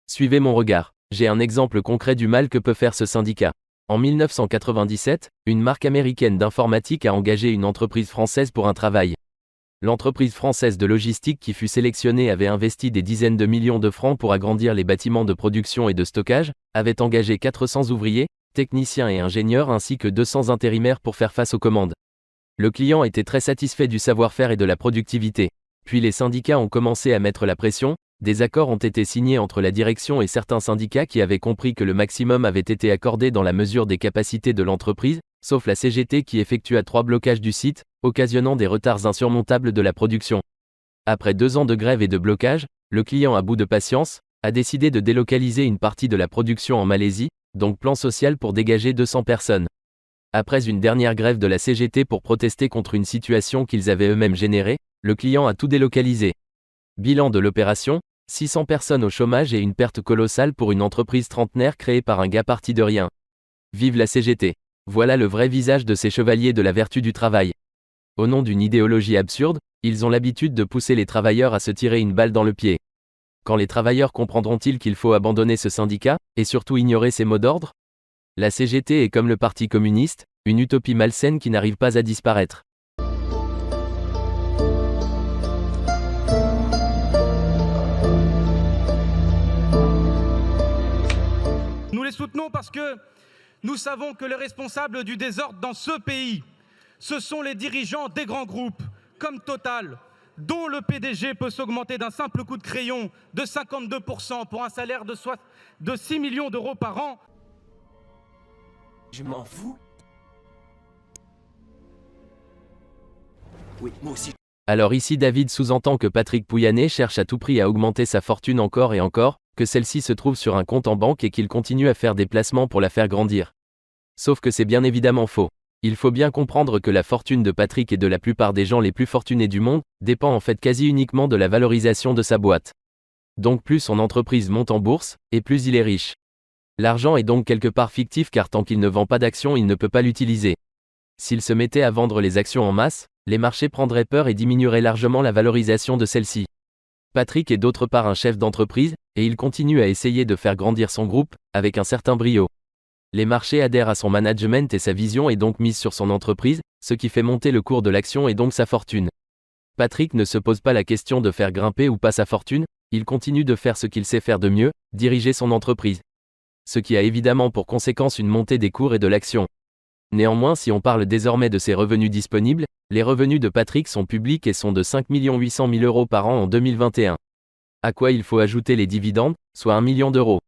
Suivez mon regard, j'ai un exemple concret du mal que peut faire ce syndicat. En 1997, une marque américaine d'informatique a engagé une entreprise française pour un travail. L'entreprise française de logistique qui fut sélectionnée avait investi des dizaines de millions de francs pour agrandir les bâtiments de production et de stockage, avait engagé 400 ouvriers, techniciens et ingénieurs ainsi que 200 intérimaires pour faire face aux commandes. Le client était très satisfait du savoir-faire et de la productivité. Puis les syndicats ont commencé à mettre la pression, des accords ont été signés entre la direction et certains syndicats qui avaient compris que le maximum avait été accordé dans la mesure des capacités de l'entreprise, sauf la CGT qui effectua 3 blocages du site, occasionnant des retards insurmontables de la production. Après 2 ans de grève et de blocage, le client à bout de patience, a décidé de délocaliser une partie de la production en Malaisie, donc plan social pour dégager 200 personnes. Après une dernière grève de la CGT pour protester contre une situation qu'ils avaient eux-mêmes générée, le client a tout délocalisé. Bilan de l'opération, 600 personnes au chômage et une perte colossale pour une entreprise trentenaire créée par un gars parti de rien. Vive la CGT. Voilà le vrai visage de ces chevaliers de la vertu du travail. Au nom d'une idéologie absurde, ils ont l'habitude de pousser les travailleurs à se tirer une balle dans le pied. Quand les travailleurs comprendront-ils qu'il faut abandonner ce syndicat, et surtout ignorer ses mots d'ordre ? La CGT est comme le Parti communiste, une utopie malsaine qui n'arrive pas à disparaître. Nous les soutenons parce que nous savons que les responsables du désordre dans ce pays, ce sont les dirigeants des grands groupes, comme Total, dont le PDG peut s'augmenter d'un simple coup de crayon de 52% pour un salaire de 6 millions d'euros par an. Je m'en fous. Oui, moi aussi. Alors ici David sous-entend que Patrick Pouyanné cherche à tout prix à augmenter sa fortune encore et encore, que celle-ci se trouve sur un compte en banque et qu'il continue à faire des placements pour la faire grandir. Sauf que c'est bien évidemment faux. Il faut bien comprendre que la fortune de Patrick et de la plupart des gens les plus fortunés du monde dépend en fait quasi uniquement de la valorisation de sa boîte. Donc plus son entreprise monte en bourse, et plus il est riche. L'argent est donc quelque part fictif car tant qu'il ne vend pas d'actions il ne peut pas l'utiliser. S'il se mettait à vendre les actions en masse, les marchés prendraient peur et diminueraient largement la valorisation de celles-ci. Patrick est d'autre part un chef d'entreprise, et il continue à essayer de faire grandir son groupe, avec un certain brio. Les marchés adhèrent à son management et sa vision est donc mise sur son entreprise, ce qui fait monter le cours de l'action et donc sa fortune. Patrick ne se pose pas la question de faire grimper ou pas sa fortune, il continue de faire ce qu'il sait faire de mieux, diriger son entreprise. Ce qui a évidemment pour conséquence une montée des cours et de l'action. Néanmoins, si on parle désormais de ses revenus disponibles, les revenus de Patrick sont publics et sont de 5 800 000 € par an en 2021. À quoi il faut ajouter les dividendes, soit 1 million d'euros.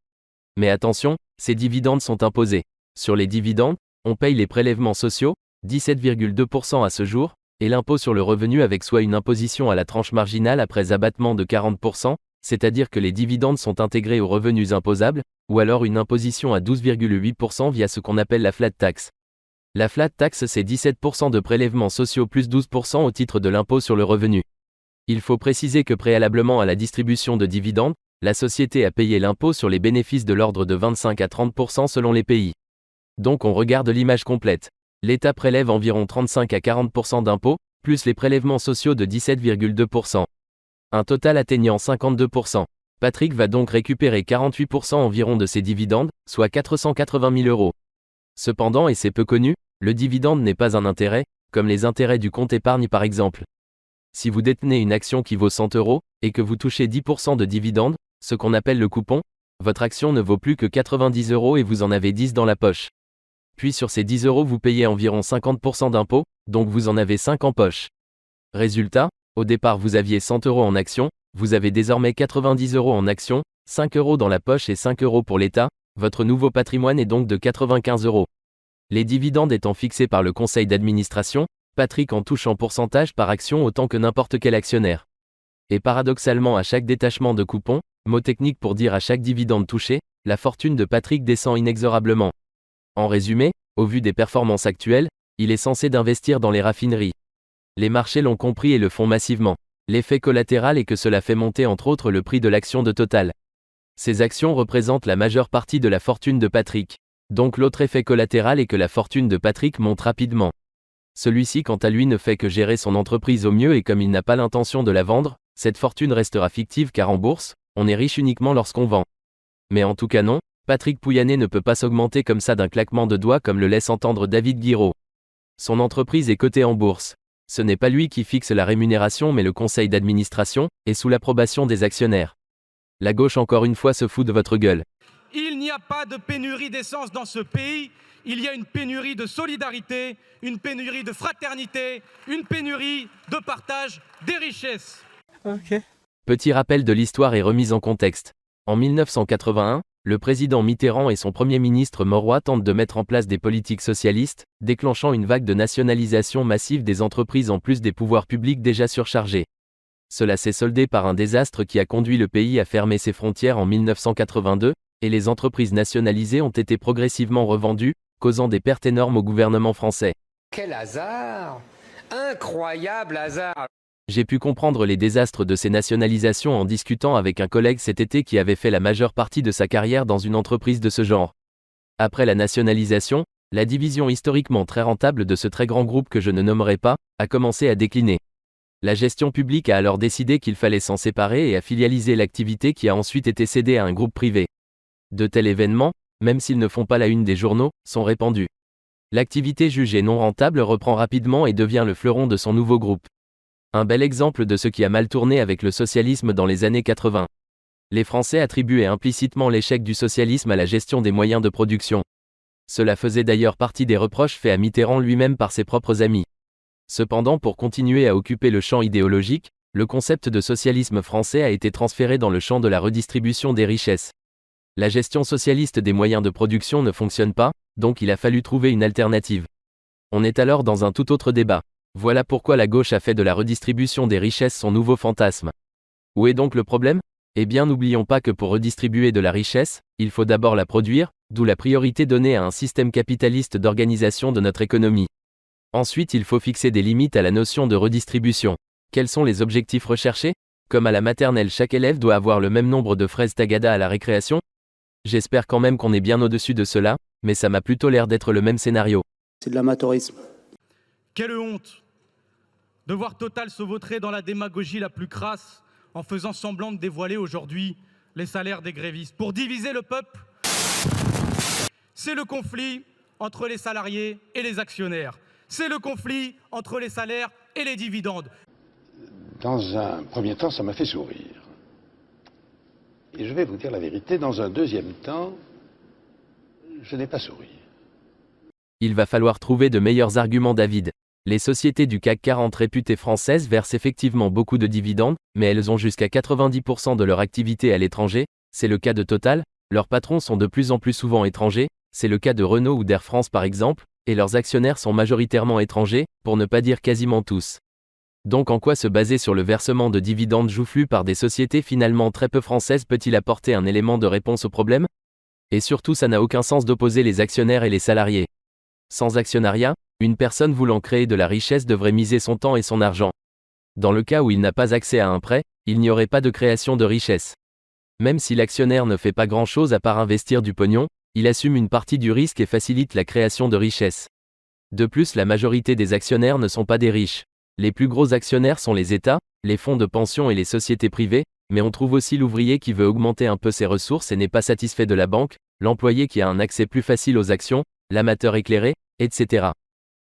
Mais attention, ces dividendes sont imposés. Sur les dividendes, on paye les prélèvements sociaux, 17,2% à ce jour, et l'impôt sur le revenu avec soit une imposition à la tranche marginale après abattement de 40%, c'est-à-dire que les dividendes sont intégrés aux revenus imposables, ou alors une imposition à 12,8% via ce qu'on appelle la flat tax. La flat tax, c'est 17% de prélèvements sociaux plus 12% au titre de l'impôt sur le revenu. Il faut préciser que préalablement à la distribution de dividendes, la société a payé l'impôt sur les bénéfices de l'ordre de 25 à 30% selon les pays. Donc on regarde l'image complète. L'État prélève environ 35 à 40% d'impôts, plus les prélèvements sociaux de 17,2%. Un total atteignant 52%. Patrick va donc récupérer 48% environ de ses dividendes, soit 480 000 euros. Cependant, et c'est peu connu, le dividende n'est pas un intérêt, comme les intérêts du compte épargne par exemple. Si vous détenez une action qui vaut 100 euros, et que vous touchez 10% de dividende, ce qu'on appelle le coupon, votre action ne vaut plus que 90 euros et vous en avez 10 dans la poche. Puis sur ces 10 euros vous payez environ 50% d'impôts, donc vous en avez 5 en poche. Résultat, au départ vous aviez 100 euros en action, vous avez désormais 90 euros en action, 5 euros dans la poche et 5 euros pour l'État, votre nouveau patrimoine est donc de 95 euros. Les dividendes étant fixés par le conseil d'administration, Patrick en touche en pourcentage par action autant que n'importe quel actionnaire. Et paradoxalement à chaque détachement de coupon, mot technique pour dire à chaque dividende touché, la fortune de Patrick descend inexorablement. En résumé, au vu des performances actuelles, il est censé d'investir dans les raffineries. Les marchés l'ont compris et le font massivement. L'effet collatéral est que cela fait monter entre autres le prix de l'action de Total. Ces actions représentent la majeure partie de la fortune de Patrick. Donc l'autre effet collatéral est que la fortune de Patrick monte rapidement. Celui-ci quant à lui ne fait que gérer son entreprise au mieux et comme il n'a pas l'intention de la vendre, cette fortune restera fictive car en bourse, on est riche uniquement lorsqu'on vend. Mais en tout cas non, Patrick Pouyanné ne peut pas s'augmenter comme ça d'un claquement de doigts comme le laisse entendre David Guiraud. Son entreprise est cotée en bourse. Ce n'est pas lui qui fixe la rémunération mais le conseil d'administration, et sous l'approbation des actionnaires. La gauche encore une fois se fout de votre gueule. Il n'y a pas de pénurie d'essence dans ce pays, il y a une pénurie de solidarité, une pénurie de fraternité, une pénurie de partage des richesses. Petit rappel de l'histoire et remise en contexte. En 1981, le président Mitterrand et son premier ministre Mauroy tentent de mettre en place des politiques socialistes, déclenchant une vague de nationalisation massive des entreprises en plus des pouvoirs publics déjà surchargés. Cela s'est soldé par un désastre qui a conduit le pays à fermer ses frontières en 1982, et les entreprises nationalisées ont été progressivement revendues, causant des pertes énormes au gouvernement français. Quel hasard! Incroyable hasard! J'ai pu comprendre les désastres de ces nationalisations en discutant avec un collègue cet été qui avait fait la majeure partie de sa carrière dans une entreprise de ce genre. Après la nationalisation, la division historiquement très rentable de ce très grand groupe que je ne nommerai pas, a commencé à décliner. La gestion publique a alors décidé qu'il fallait s'en séparer et a filialisé l'activité qui a ensuite été cédée à un groupe privé. De tels événements, même s'ils ne font pas la une des journaux, sont répandus. L'activité jugée non rentable reprend rapidement et devient le fleuron de son nouveau groupe. Un bel exemple de ce qui a mal tourné avec le socialisme dans les années 80. Les Français attribuaient implicitement l'échec du socialisme à la gestion des moyens de production. Cela faisait d'ailleurs partie des reproches faits à Mitterrand lui-même par ses propres amis. Cependant, pour continuer à occuper le champ idéologique, le concept de socialisme français a été transféré dans le champ de la redistribution des richesses. La gestion socialiste des moyens de production ne fonctionne pas, donc il a fallu trouver une alternative. On est alors dans un tout autre débat. Voilà pourquoi la gauche a fait de la redistribution des richesses son nouveau fantasme. Où est donc le problème ? Eh bien n'oublions pas que pour redistribuer de la richesse, il faut d'abord la produire, d'où la priorité donnée à un système capitaliste d'organisation de notre économie. Ensuite il faut fixer des limites à la notion de redistribution. Quels sont les objectifs recherchés ? Comme à la maternelle chaque élève doit avoir le même nombre de fraises Tagada à la récréation ? J'espère quand même qu'on est bien au-dessus de cela, mais ça m'a plutôt l'air d'être le même scénario. C'est de l'amateurisme. Quelle honte de voir Total se vautrer dans la démagogie la plus crasse en faisant semblant de dévoiler aujourd'hui les salaires des grévistes. Pour diviser le peuple, c'est le conflit entre les salariés et les actionnaires. C'est le conflit entre les salaires et les dividendes. Dans un premier temps, ça m'a fait sourire. Et je vais vous dire la vérité, dans un deuxième temps, je n'ai pas souri. Il va falloir trouver de meilleurs arguments, David. Les sociétés du CAC 40 réputées françaises versent effectivement beaucoup de dividendes, mais elles ont jusqu'à 90% de leur activité à l'étranger, c'est le cas de Total, leurs patrons sont de plus en plus souvent étrangers, c'est le cas de Renault ou d'Air France par exemple, et leurs actionnaires sont majoritairement étrangers, pour ne pas dire quasiment tous. Donc en quoi se baser sur le versement de dividendes joufflus par des sociétés finalement très peu françaises peut-il apporter un élément de réponse au problème? Et surtout ça n'a aucun sens d'opposer les actionnaires et les salariés. Sans actionnariat, une personne voulant créer de la richesse devrait miser son temps et son argent. Dans le cas où il n'a pas accès à un prêt, il n'y aurait pas de création de richesse. Même si l'actionnaire ne fait pas grand-chose à part investir du pognon, il assume une partie du risque et facilite la création de richesse. De plus, la majorité des actionnaires ne sont pas des riches. Les plus gros actionnaires sont les États, les fonds de pension et les sociétés privées, mais on trouve aussi l'ouvrier qui veut augmenter un peu ses ressources et n'est pas satisfait de la banque, l'employé qui a un accès plus facile aux actions, l'amateur éclairé, etc.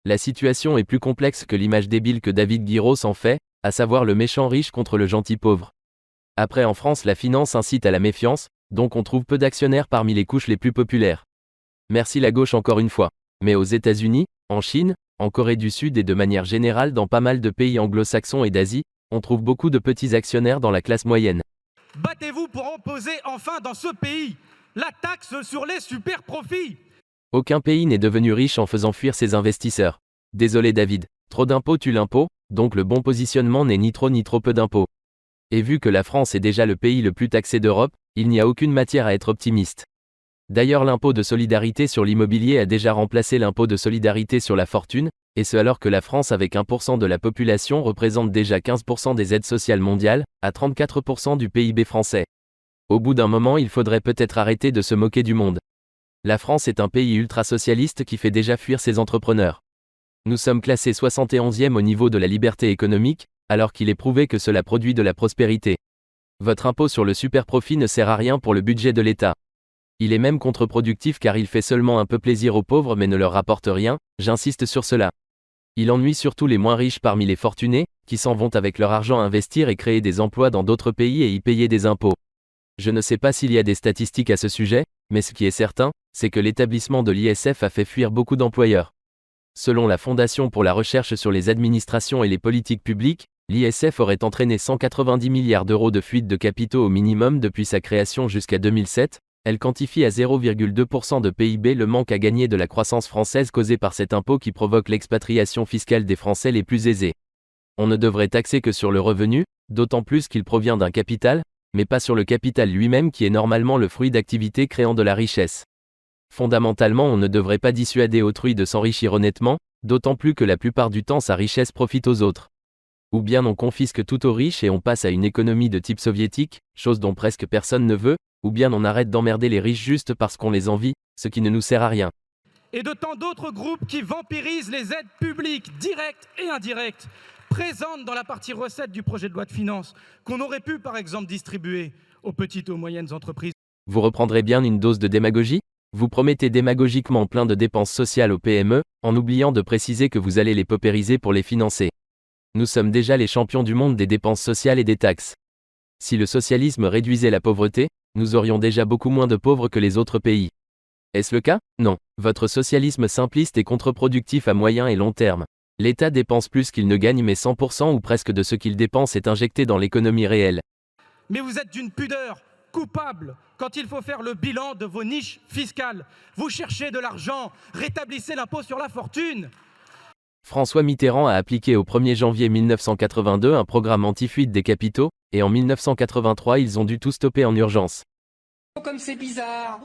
La situation est plus complexe que l'image débile que David Guiraud en fait, à savoir le méchant riche contre le gentil pauvre. Après en France la finance incite à la méfiance, donc on trouve peu d'actionnaires parmi les couches les plus populaires. Merci la gauche encore une fois. Mais aux États-Unis, en Chine, en Corée du Sud et de manière générale dans pas mal de pays anglo-saxons et d'Asie, on trouve beaucoup de petits actionnaires dans la classe moyenne. Battez-vous pour imposer enfin dans ce pays la taxe sur les super profits. Aucun pays n'est devenu riche en faisant fuir ses investisseurs. Désolé David, trop d'impôts tue l'impôt, donc le bon positionnement n'est ni trop peu d'impôts. Et vu que la France est déjà le pays le plus taxé d'Europe, il n'y a aucune matière à être optimiste. D'ailleurs l'impôt de solidarité sur l'immobilier a déjà remplacé l'impôt de solidarité sur la fortune, et ce alors que la France avec 1% de la population représente déjà 15% des aides sociales mondiales, à 34% du PIB français. Au bout d'un moment il faudrait peut-être arrêter de se moquer du monde. La France est un pays ultra-socialiste qui fait déjà fuir ses entrepreneurs. Nous sommes classés 71e au niveau de la liberté économique, alors qu'il est prouvé que cela produit de la prospérité. Votre impôt sur le superprofit ne sert à rien pour le budget de l'État. Il est même contre-productif car il fait seulement un peu plaisir aux pauvres mais ne leur rapporte rien, j'insiste sur cela. Il ennuie surtout les moins riches parmi les fortunés, qui s'en vont avec leur argent investir et créer des emplois dans d'autres pays et y payer des impôts. Je ne sais pas s'il y a des statistiques à ce sujet, mais ce qui est certain, c'est que l'établissement de l'ISF a fait fuir beaucoup d'employeurs. Selon la Fondation pour la recherche sur les administrations et les politiques publiques, l'ISF aurait entraîné 190 milliards d'euros de fuite de capitaux au minimum depuis sa création jusqu'à 2007. Elle quantifie à 0,2% de PIB le manque à gagner de la croissance française causée par cet impôt qui provoque l'expatriation fiscale des Français les plus aisés. On ne devrait taxer que sur le revenu, d'autant plus qu'il provient d'un capital, mais pas sur le capital lui-même qui est normalement le fruit d'activités créant de la richesse. Fondamentalement, on ne devrait pas dissuader autrui de s'enrichir honnêtement, d'autant plus que la plupart du temps sa richesse profite aux autres. Ou bien on confisque tout aux riches et on passe à une économie de type soviétique, chose dont presque personne ne veut, ou bien on arrête d'emmerder les riches juste parce qu'on les envie, ce qui ne nous sert à rien. Et de tant d'autres groupes qui vampirisent les aides publiques, directes et indirectes, présentes dans la partie recettes du projet de loi de finances, qu'on aurait pu par exemple distribuer aux petites et aux moyennes entreprises. Vous reprendrez bien une dose de démagogie? Vous promettez démagogiquement plein de dépenses sociales aux PME, en oubliant de préciser que vous allez les paupériser pour les financer. Nous sommes déjà les champions du monde des dépenses sociales et des taxes. Si le socialisme réduisait la pauvreté, nous aurions déjà beaucoup moins de pauvres que les autres pays. Est-ce le cas? Non. Votre socialisme simpliste est contre-productif à moyen et long terme. L'État dépense plus qu'il ne gagne mais 100% ou presque de ce qu'il dépense est injecté dans l'économie réelle. Mais vous êtes d'une pudeur coupable quand il faut faire le bilan de vos niches fiscales. Vous cherchez de l'argent, rétablissez l'impôt sur la fortune. François Mitterrand a appliqué au 1er janvier 1982 un programme anti-fuite des capitaux, et en 1983 ils ont dû tout stopper en urgence. Comme c'est bizarre.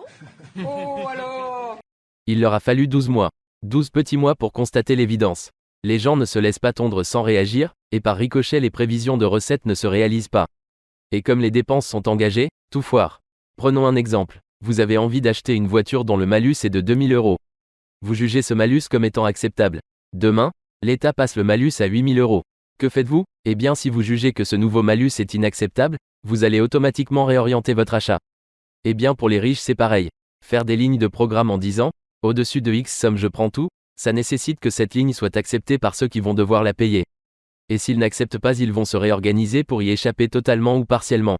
Oh alors. Il leur a fallu 12 mois. 12 petits mois pour constater l'évidence. Les gens ne se laissent pas tondre sans réagir, et par ricochet les prévisions de recettes ne se réalisent pas. Et comme les dépenses sont engagées, tout foire. Prenons un exemple. Vous avez envie d'acheter une voiture dont le malus est de 2000 €. Vous jugez ce malus comme étant acceptable. Demain, l'État passe le malus à 8000 €. Que faites-vous? Eh bien si vous jugez que ce nouveau malus est inacceptable, vous allez automatiquement réorienter votre achat. Eh bien pour les riches c'est pareil. Faire des lignes de programme en disant « au-dessus de X somme je prends tout », ça nécessite que cette ligne soit acceptée par ceux qui vont devoir la payer. Et s'ils n'acceptent pas ils vont se réorganiser pour y échapper totalement ou partiellement.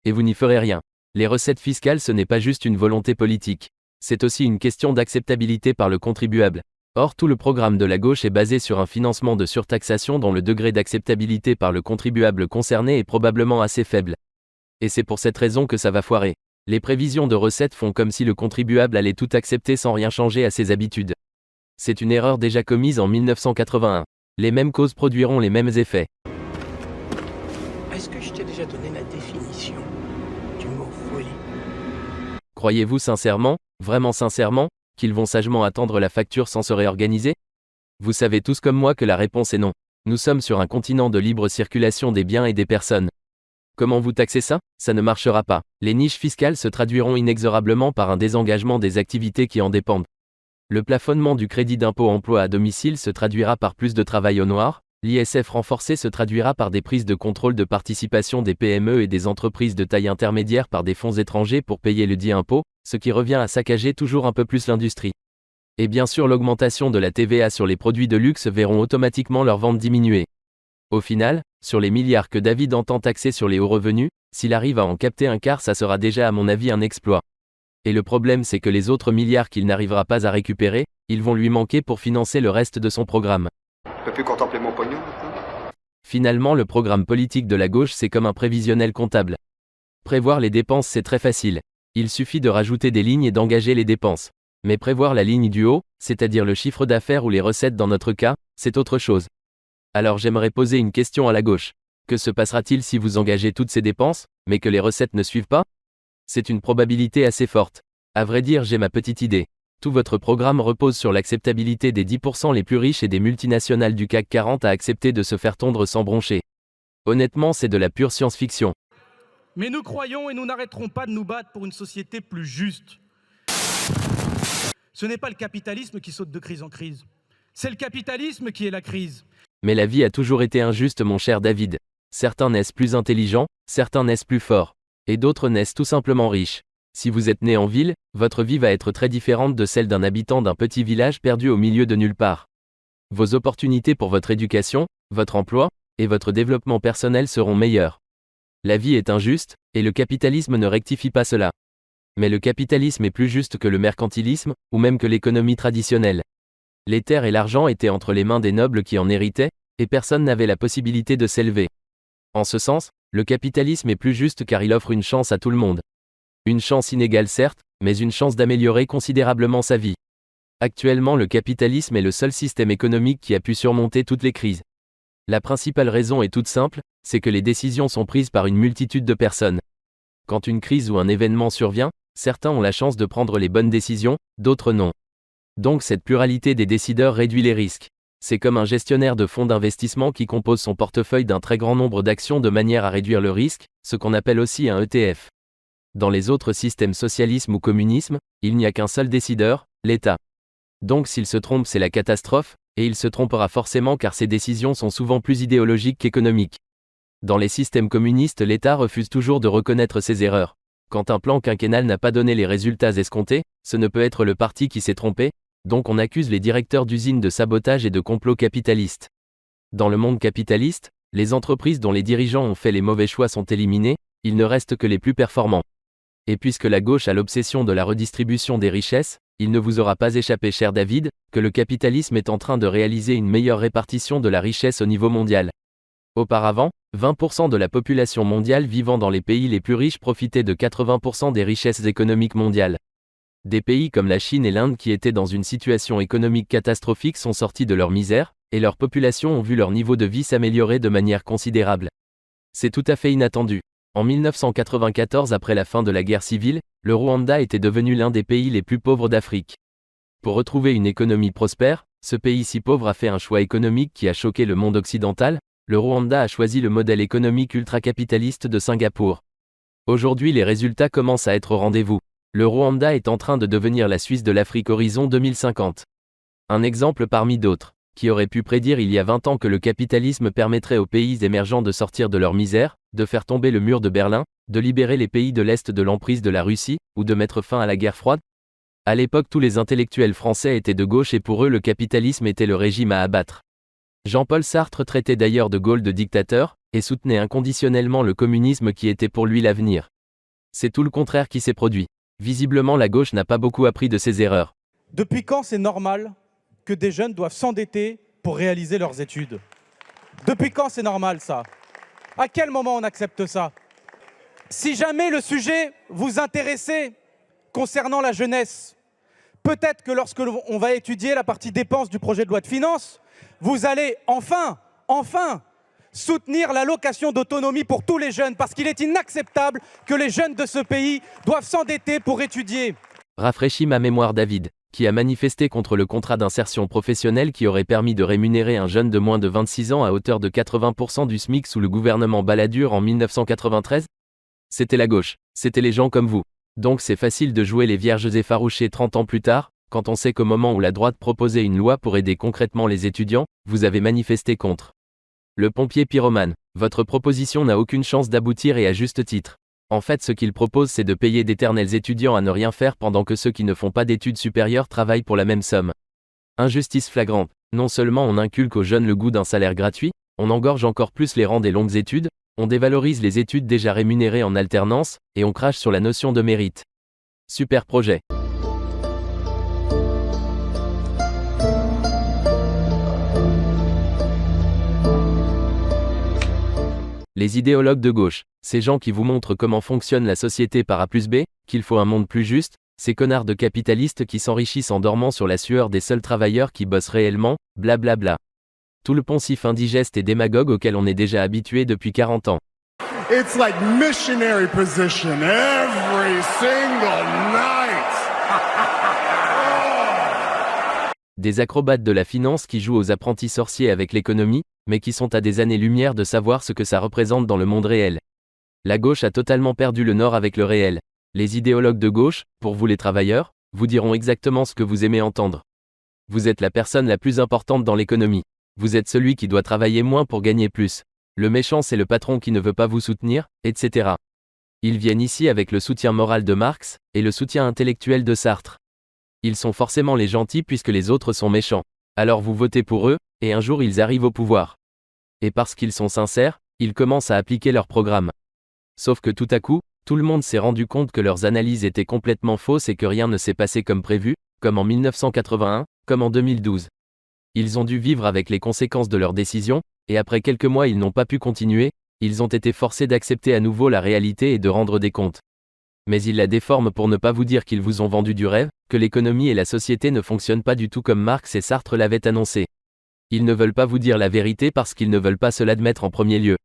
Et vous n'y ferez rien. Les recettes fiscales ce n'est pas juste une volonté politique. C'est aussi une question d'acceptabilité par le contribuable. Or tout le programme de la gauche est basé sur un financement de surtaxation dont le degré d'acceptabilité par le contribuable concerné est probablement assez faible. Et c'est pour cette raison que ça va foirer. Les prévisions de recettes font comme si le contribuable allait tout accepter sans rien changer à ses habitudes. C'est une erreur déjà commise en 1981. Les mêmes causes produiront les mêmes effets. Est-ce que je t'ai déjà donné la définition du mot folie? Croyez-vous sincèrement, vraiment sincèrement, qu'ils vont sagement attendre la facture sans se réorganiser? Vous savez tous comme moi que la réponse est non. Nous sommes sur un continent de libre circulation des biens et des personnes. Comment vous taxez ça? Ça ne marchera pas. Les niches fiscales se traduiront inexorablement par un désengagement des activités qui en dépendent. Le plafonnement du crédit d'impôt emploi à domicile se traduira par plus de travail au noir, l'ISF renforcé se traduira par des prises de contrôle de participation des PME et des entreprises de taille intermédiaire par des fonds étrangers pour payer le dit impôt, ce qui revient à saccager toujours un peu plus l'industrie. Et bien sûr l'augmentation de la TVA sur les produits de luxe verront automatiquement leur vente diminuer. Au final, sur les milliards que David entend taxer sur les hauts revenus, s'il arrive à en capter un quart, ça sera déjà à mon avis un exploit. Et le problème c'est que les autres milliards qu'il n'arrivera pas à récupérer, ils vont lui manquer pour financer le reste de son programme. Je peux plus contempler mon pognon maintenant. Finalement le programme politique de la gauche c'est comme un prévisionnel comptable. Prévoir les dépenses c'est très facile. Il suffit de rajouter des lignes et d'engager les dépenses. Mais prévoir la ligne du haut, c'est-à-dire le chiffre d'affaires ou les recettes dans notre cas, c'est autre chose. Alors j'aimerais poser une question à la gauche. Que se passera-t-il si vous engagez toutes ces dépenses, mais que les recettes ne suivent pas? C'est une probabilité assez forte. À vrai dire, j'ai ma petite idée. Tout votre programme repose sur l'acceptabilité des 10% les plus riches et des multinationales du CAC 40 à accepter de se faire tondre sans broncher. Honnêtement, c'est de la pure science-fiction. Mais nous croyons et nous n'arrêterons pas de nous battre pour une société plus juste. Ce n'est pas le capitalisme qui saute de crise en crise. C'est le capitalisme qui est la crise. Mais la vie a toujours été injuste, mon cher David. Certains naissent plus intelligents, certains naissent plus forts. Et d'autres naissent tout simplement riches. Si vous êtes né en ville, votre vie va être très différente de celle d'un habitant d'un petit village perdu au milieu de nulle part. Vos opportunités pour votre éducation, votre emploi, et votre développement personnel seront meilleures. La vie est injuste, et le capitalisme ne rectifie pas cela. Mais le capitalisme est plus juste que le mercantilisme, ou même que l'économie traditionnelle. Les terres et l'argent étaient entre les mains des nobles qui en héritaient, et personne n'avait la possibilité de s'élever. En ce sens, le capitalisme est plus juste car il offre une chance à tout le monde. Une chance inégale certes, mais une chance d'améliorer considérablement sa vie. Actuellement, le capitalisme est le seul système économique qui a pu surmonter toutes les crises. La principale raison est toute simple, c'est que les décisions sont prises par une multitude de personnes. Quand une crise ou un événement survient, certains ont la chance de prendre les bonnes décisions, d'autres non. Donc cette pluralité des décideurs réduit les risques. C'est comme un gestionnaire de fonds d'investissement qui compose son portefeuille d'un très grand nombre d'actions de manière à réduire le risque, ce qu'on appelle aussi un ETF. Dans les autres systèmes socialisme ou communisme, il n'y a qu'un seul décideur, l'État. Donc s'il se trompe, c'est la catastrophe, et il se trompera forcément car ses décisions sont souvent plus idéologiques qu'économiques. Dans les systèmes communistes, l'État refuse toujours de reconnaître ses erreurs. Quand un plan quinquennal n'a pas donné les résultats escomptés, ce ne peut être le parti qui s'est trompé, donc on accuse les directeurs d'usines de sabotage et de complot capitaliste. Dans le monde capitaliste, les entreprises dont les dirigeants ont fait les mauvais choix sont éliminées, il ne reste que les plus performants. Et puisque la gauche a l'obsession de la redistribution des richesses, il ne vous aura pas échappé, cher David, que le capitalisme est en train de réaliser une meilleure répartition de la richesse au niveau mondial. Auparavant, 20% de la population mondiale vivant dans les pays les plus riches profitait de 80% des richesses économiques mondiales. Des pays comme la Chine et l'Inde qui étaient dans une situation économique catastrophique sont sortis de leur misère, et leurs populations ont vu leur niveau de vie s'améliorer de manière considérable. C'est tout à fait inattendu. En 1994, après la fin de la guerre civile, le Rwanda était devenu l'un des pays les plus pauvres d'Afrique. Pour retrouver une économie prospère, ce pays si pauvre a fait un choix économique qui a choqué le monde occidental. Le Rwanda a choisi le modèle économique ultra-capitaliste de Singapour. Aujourd'hui, les résultats commencent à être au rendez-vous. Le Rwanda est en train de devenir la Suisse de l'Afrique horizon 2050. Un exemple parmi d'autres. Qui aurait pu prédire il y a 20 ans que le capitalisme permettrait aux pays émergents de sortir de leur misère, de faire tomber le mur de Berlin, de libérer les pays de l'Est de l'emprise de la Russie, ou de mettre fin à la guerre froide? À l'époque, tous les intellectuels français étaient de gauche et pour eux le capitalisme était le régime à abattre. Jean-Paul Sartre traitait d'ailleurs de Gaulle de dictateur, et soutenait inconditionnellement le communisme qui était pour lui l'avenir. C'est tout le contraire qui s'est produit. Visiblement la gauche n'a pas beaucoup appris de ses erreurs. Depuis quand c'est normal que des jeunes doivent s'endetter pour réaliser leurs études? Depuis quand c'est normal ça? À quel moment on accepte ça? Si jamais le sujet vous intéressait concernant la jeunesse, peut-être que lorsque l'on va étudier la partie dépenses du projet de loi de finances, vous allez enfin soutenir l'allocation d'autonomie pour tous les jeunes, parce qu'il est inacceptable que les jeunes de ce pays doivent s'endetter pour étudier. Rafraîchis ma mémoire David, qui a manifesté contre le contrat d'insertion professionnelle qui aurait permis de rémunérer un jeune de moins de 26 ans à hauteur de 80% du SMIC sous le gouvernement Balladur en 1993 ? C'était la gauche, c'était les gens comme vous. Donc c'est facile de jouer les vierges effarouchées 30 ans plus tard, quand on sait qu'au moment où la droite proposait une loi pour aider concrètement les étudiants, vous avez manifesté contre. Le pompier pyromane, votre proposition n'a aucune chance d'aboutir et à juste titre. En fait, ce qu'il propose, c'est de payer d'éternels étudiants à ne rien faire pendant que ceux qui ne font pas d'études supérieures travaillent pour la même somme. Injustice flagrante. Non seulement on inculque aux jeunes le goût d'un salaire gratuit, on engorge encore plus les rangs des longues études, on dévalorise les études déjà rémunérées en alternance, et on crache sur la notion de mérite. Super projet. Les idéologues de gauche, ces gens qui vous montrent comment fonctionne la société par A plus B, qu'il faut un monde plus juste, ces connards de capitalistes qui s'enrichissent en dormant sur la sueur des seuls travailleurs qui bossent réellement, blablabla. Tout le poncif indigeste et démagogue auquel on est déjà habitué depuis 40 ans. It's like missionary position every single night. Des acrobates de la finance qui jouent aux apprentis sorciers avec l'économie, mais qui sont à des années-lumière de savoir ce que ça représente dans le monde réel. La gauche a totalement perdu le nord avec le réel. Les idéologues de gauche, pour vous les travailleurs, vous diront exactement ce que vous aimez entendre. Vous êtes la personne la plus importante dans l'économie. Vous êtes celui qui doit travailler moins pour gagner plus. Le méchant, c'est le patron qui ne veut pas vous soutenir, etc. Ils viennent ici avec le soutien moral de Marx, et le soutien intellectuel de Sartre. Ils sont forcément les gentils puisque les autres sont méchants. Alors vous votez pour eux, et un jour ils arrivent au pouvoir. Et parce qu'ils sont sincères, ils commencent à appliquer leur programme. Sauf que tout à coup, tout le monde s'est rendu compte que leurs analyses étaient complètement fausses et que rien ne s'est passé comme prévu, comme en 1981, comme en 2012. Ils ont dû vivre avec les conséquences de leurs décisions, et après quelques mois ils n'ont pas pu continuer, ils ont été forcés d'accepter à nouveau la réalité et de rendre des comptes. Mais ils la déforment pour ne pas vous dire qu'ils vous ont vendu du rêve, que l'économie et la société ne fonctionnent pas du tout comme Marx et Sartre l'avaient annoncé. Ils ne veulent pas vous dire la vérité parce qu'ils ne veulent pas se l'admettre en premier lieu.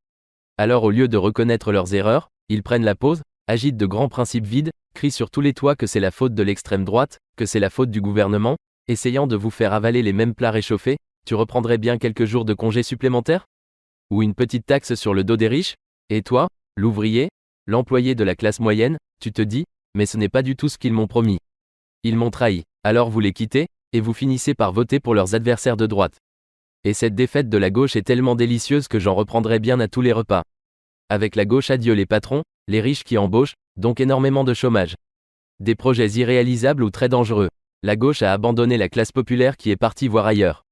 Alors au lieu de reconnaître leurs erreurs, ils prennent la pause, agitent de grands principes vides, crient sur tous les toits que c'est la faute de l'extrême droite, que c'est la faute du gouvernement, essayant de vous faire avaler les mêmes plats réchauffés. Tu reprendrais bien quelques jours de congés supplémentaires ? Ou une petite taxe sur le dos des riches ? Et toi, l'ouvrier, l'employé de la classe moyenne, tu te dis, mais ce n'est pas du tout ce qu'ils m'ont promis. Ils m'ont trahi. Alors vous les quittez, et vous finissez par voter pour leurs adversaires de droite. Et cette défaite de la gauche est tellement délicieuse que j'en reprendrai bien à tous les repas. Avec la gauche, adieu les patrons, les riches qui embauchent, donc énormément de chômage. Des projets irréalisables ou très dangereux. La gauche a abandonné la classe populaire qui est partie voir ailleurs.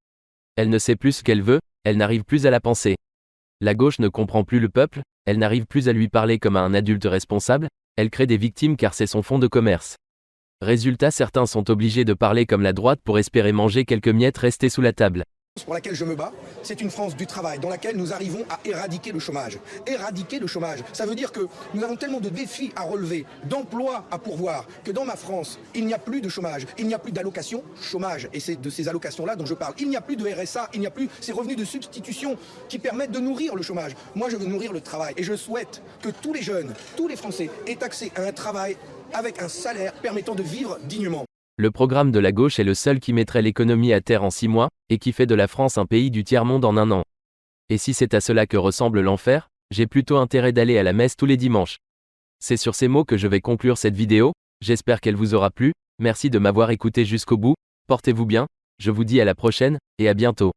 Elle ne sait plus ce qu'elle veut, elle n'arrive plus à la penser. La gauche ne comprend plus le peuple, elle n'arrive plus à lui parler comme à un adulte responsable, elle crée des victimes car c'est son fonds de commerce. Résultat, certains sont obligés de parler comme la droite pour espérer manger quelques miettes restées sous la table. Pour laquelle je me bats, c'est une France du travail, dans laquelle nous arrivons à éradiquer le chômage. Éradiquer le chômage, ça veut dire que nous avons tellement de défis à relever, d'emplois à pourvoir, que dans ma France, il n'y a plus de chômage, il n'y a plus d'allocation chômage. Et c'est de ces allocations-là dont je parle. Il n'y a plus de RSA, il n'y a plus ces revenus de substitution qui permettent de nourrir le chômage. Moi, je veux nourrir le travail. Et je souhaite que tous les jeunes, tous les Français aient accès à un travail avec un salaire permettant de vivre dignement. Le programme de la gauche est le seul qui mettrait l'économie à terre en 6 mois, et qui fait de la France un pays du tiers-monde en 1 an. Et si c'est à cela que ressemble l'enfer, j'ai plutôt intérêt d'aller à la messe tous les dimanches. C'est sur ces mots que je vais conclure cette vidéo, j'espère qu'elle vous aura plu, merci de m'avoir écouté jusqu'au bout, portez-vous bien, je vous dis à la prochaine, et à bientôt.